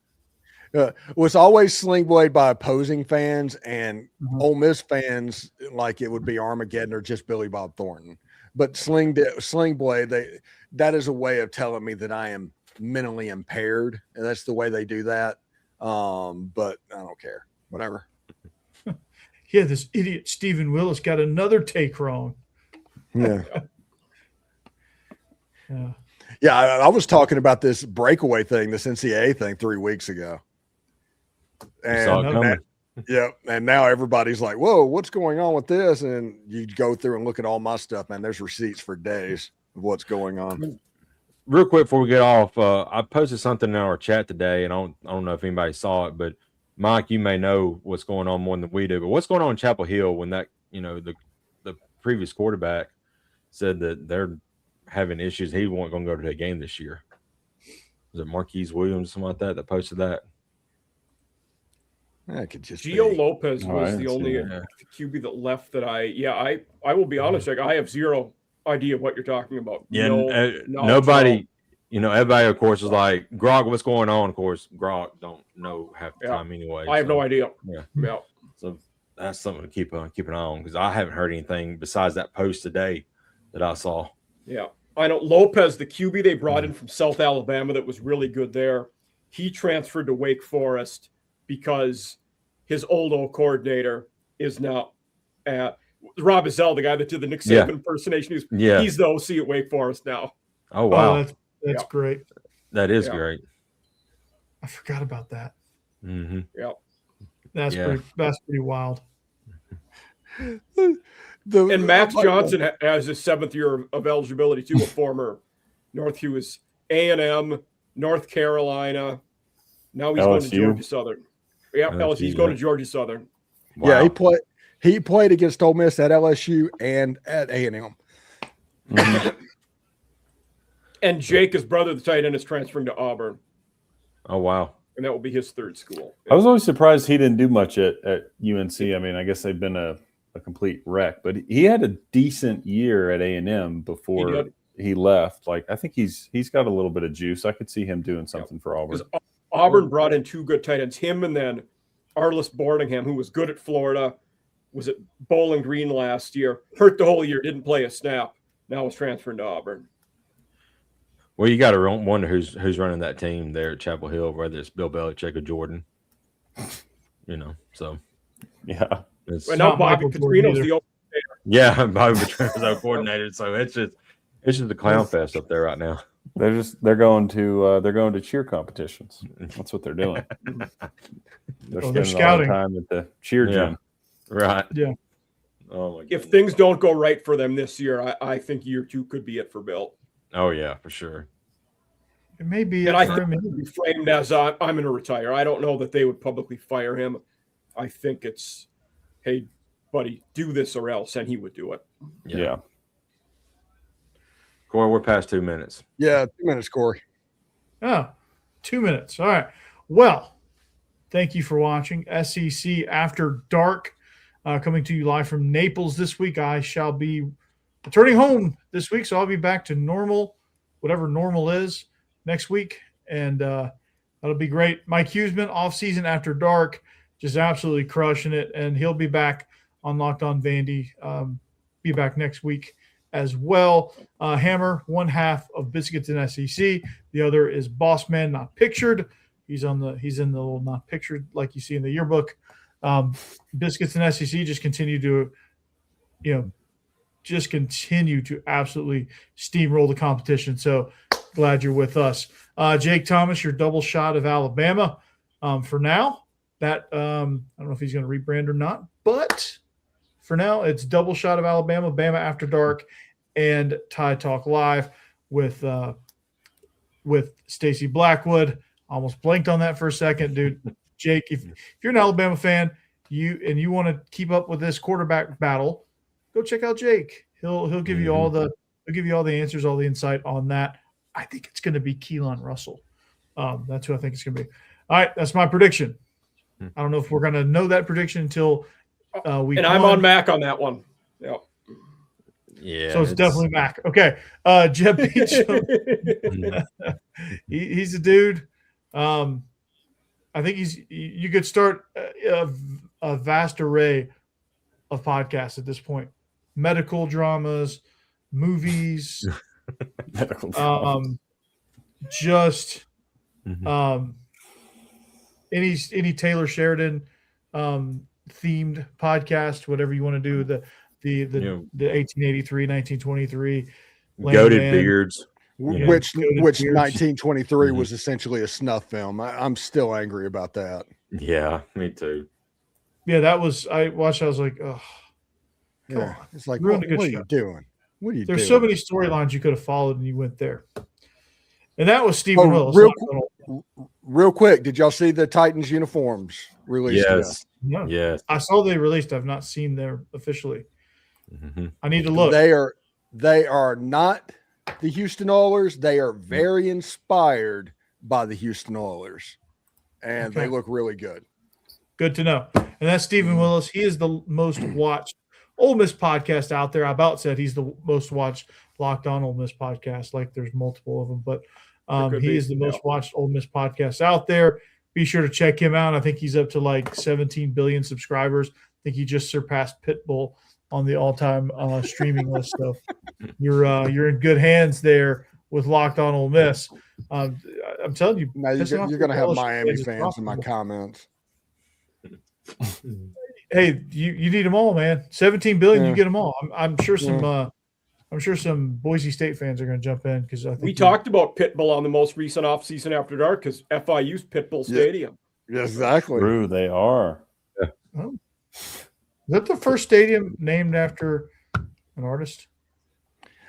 B: Was always Sling Blade by opposing fans, and Ole Miss fans like it would be Armageddon or just Billy Bob Thornton. But Sling Blade, that is a way of telling me that I am mentally impaired, and that's the way they do that. But I don't care. Whatever.
E: Yeah, this idiot Stephen Willis got another take wrong.
B: Yeah.
E: Yeah.
B: I was talking about this breakaway thing, this NCAA thing 3 weeks ago. And and now everybody's like, whoa, what's going on with this? And you go through and look at all my stuff, man. There's receipts for days of what's going on.
A: Real quick before we get off, I posted something in our chat today, and I don't know if anybody saw it, but Mike, you may know what's going on more than we do. But what's going on in Chapel Hill when that, the previous quarterback said that they're having issues. He wasn't going to go to the game this year. Was it Marquise Williams, something like that posted that?
B: That could just
C: Gio
B: be.
C: Lopez was the only QB that left that I will be honest, like I have zero idea what you're talking about.
A: Yeah, nobody, everybody, of course, is like, Grog, what's going on? Of course, Grog don't know half the time anyway.
C: I have no idea.
A: Yeah. So that's something to keep an eye on, because I haven't heard anything besides that post today that I saw.
C: Yeah. I know Lopez, the QB they brought in from South Alabama that was really good there, he transferred to Wake Forest because his old coordinator is now Rob Ezell, the guy that did the Nick Saban impersonation. He's the OC at Wake Forest now.
A: Oh, wow.
E: Oh, that's great.
A: That is great.
E: I forgot about that.
A: Mm-hmm.
C: Yeah.
E: That's pretty wild.
C: And Max Johnson has his 7th year of eligibility too, a former he was A&M, North Carolina. Now he's going to Georgia Southern. Yeah, LSU. He's going to Georgia Southern.
B: Wow. Yeah, he played against Ole Miss at LSU and at A&M.
C: Mm-hmm. And Jake, his brother, the tight end, is transferring to Auburn.
A: Oh, wow.
C: And that will be his 3rd school.
F: I was always surprised he didn't do much at UNC. I mean, I guess they've been a complete wreck, but he had a decent year at A&M before he left. Like, I think he's got a little bit of juice. I could see him doing something for Auburn.
C: Auburn brought in 2 good tight ends, him and then Arliss Boardingham, who was good at Florida, was at Bowling Green last year, hurt the whole year, didn't play a snap. Now is transferring to Auburn.
A: Well, you got to wonder who's running that team there at Chapel Hill, whether it's Bill Belichick or Jordan. So
F: yeah.
C: And now Bobby Petrino's the coordinator.
A: Yeah, Bobby Petrino's our coordinator. So it's just a clown fest up there right now.
F: They're going to cheer competitions. That's what they're doing. They're scouting time at the cheer gym.
A: Right.
E: Yeah.
A: Oh my God.
C: If things don't go right for them this year, I think year 2 could be it for Bill.
A: Oh yeah, for sure.
E: It may be.
C: And I think it would be framed as I'm going to retire. I don't know that they would publicly fire him. I think it's, hey, buddy, do this or else, and he would do it.
F: Yeah.
A: Corey, we're past 2 minutes.
B: Yeah, 2 minutes, Corey.
E: Oh, 2 minutes. All right. Well, thank you for watching SEC After Dark, coming to you live from Naples this week. I shall be returning home this week, so I'll be back to normal, whatever normal is, next week, and that'll be great. Mike Huseman, off-season After Dark, just absolutely crushing it, and he'll be back on Locked On Vandy. Be back next week as well. Hammer, one half of Biscuits and SEC. The other is Boss Man Not Pictured. He's in the little Not Pictured like you see in the yearbook. Biscuits and SEC just continue to, absolutely steamroll the competition. So glad you're with us. Jake Thomas, your double shot of Alabama. For now, that I don't know if he's going to rebrand or not, but for now, it's double shot of Alabama, Bama After Dark, and Tide Talk Live with Stacey Blackwood. Almost blanked on that for a second, dude. Jake, if you're an Alabama fan, you want to keep up with this quarterback battle, go check out Jake. He'll give you all the answers, all the insight on that. I think it's going to be Keelan Russell. That's who I think it's going to be. All right, that's my prediction. I don't know if we're going to know that prediction until we. And
C: I'm on Mac on that one. Yep.
A: Yeah.
E: So it's definitely Mac. Okay. Jeb Beacham. He's a dude. I think you could start a vast array of podcasts at this point. Medical dramas, movies, any Taylor Sheridan themed podcast, whatever you want to do, the 1883, 1923
A: Goated Beards.
B: Which 1923 was essentially a snuff film. I'm still angry about that.
A: Yeah, me too.
E: Yeah, that was, I watched, I was like, oh,
B: yeah. It's like, what are you doing?
E: There's so many storylines you could have followed, and you went there. And that was Stephen Willis.
B: Real quick, did y'all see the Titans uniforms released?
A: Yes.
E: No.
A: Yes.
E: I saw they released. I've not seen them officially. Mm-hmm. I need to look.
B: They are not the Houston Oilers. They are very inspired by the Houston Oilers, and they look really good.
E: Good to know. And that's Stephen Willis. He is the most watched Ole Miss podcast out there. I about said he's the most watched Locked On Ole Miss podcast. Like there's multiple of them, but he is the most watched Ole Miss podcast out there. Be sure to check him out. I think he's up to like 17 billion subscribers. I think he just surpassed Pitbull on the all-time streaming list. So you're in good hands there with Locked On Ole Miss. I'm telling you,
B: now you're going to have Miami fans in my comments.
E: Hey, you need them all, man. 17 billion, you get them all. I'm sure some Boise State fans are going to jump in because I think
C: we talked about Pitbull on the most recent offseason After Dark because FIU's Pitbull Stadium.
B: Yeah, exactly.
F: True, they are.
E: Yeah. Oh. Is that the first stadium named after an artist?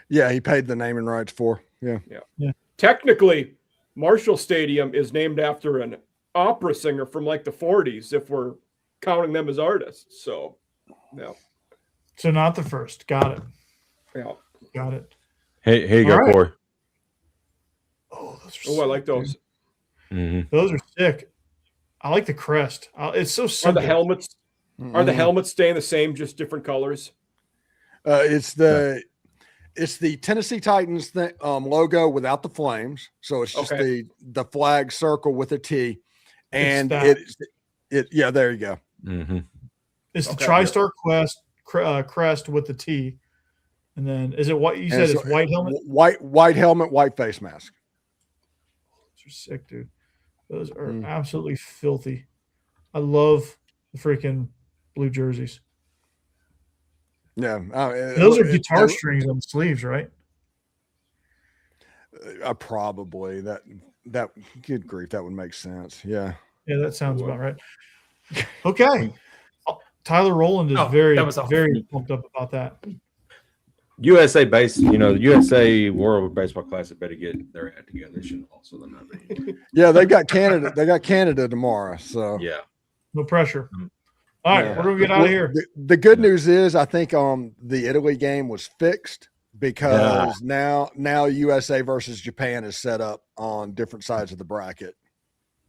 B: Yeah, he paid the naming rights for. Yeah.
C: Technically, Marshall Stadium is named after an opera singer from like the 40s, if we're counting them as artists. So, yeah.
E: So not the first. Got it.
C: Yeah.
E: Got it.
A: Hey, here you go, Corey.
E: Oh, those are
C: sick, I like those.
A: Mm-hmm.
E: Those are sick. I like the crest. It's so simple.
C: Are the helmets staying the same, just different colors?
B: It's the Tennessee Titans logo without the flames. So it's just the flag circle with a T. And yeah, there you go.
A: Mm-hmm.
E: It's the TriStar crest with the T. And then is it what you said? It's white helmet?
B: White helmet, white face mask.
E: Those are sick, dude. Those are absolutely filthy. I love the freaking blue jerseys.
B: Yeah.
E: Those are guitar strings on the sleeves, right?
B: Probably. That good grief, that would make sense. Yeah.
E: Yeah, that sounds about right. Okay. Tyler Rowland is very pumped up about that.
A: USA based, the USA World Baseball Classic better get their act together. Shouldn't also them not be.
B: Yeah, they got Canada. They got Canada tomorrow. So
A: yeah,
E: no pressure. All right, we're gonna get out of here.
B: The good news is, I think the Italy game was fixed because now USA versus Japan is set up on different sides of the bracket.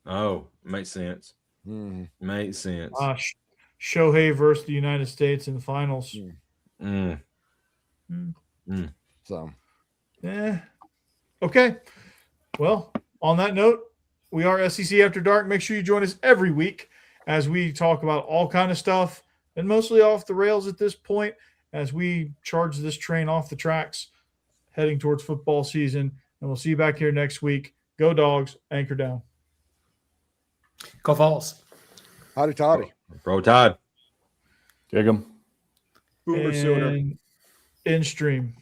A: Oh, makes sense. Makes sense.
E: Shohei versus the United States in the finals.
B: So,
E: okay. Well, on that note, we are SEC After Dark. Make sure you join us every week as we talk about all kind of stuff and mostly off the rails at this point as we charge this train off the tracks heading towards football season. And we'll see you back here next week. Go Dogs, anchor down.
D: Go Vols.
B: Howdy toddy.
A: Bro Todd.
F: Dig 'em.
C: Boomer sooner.
E: In stream.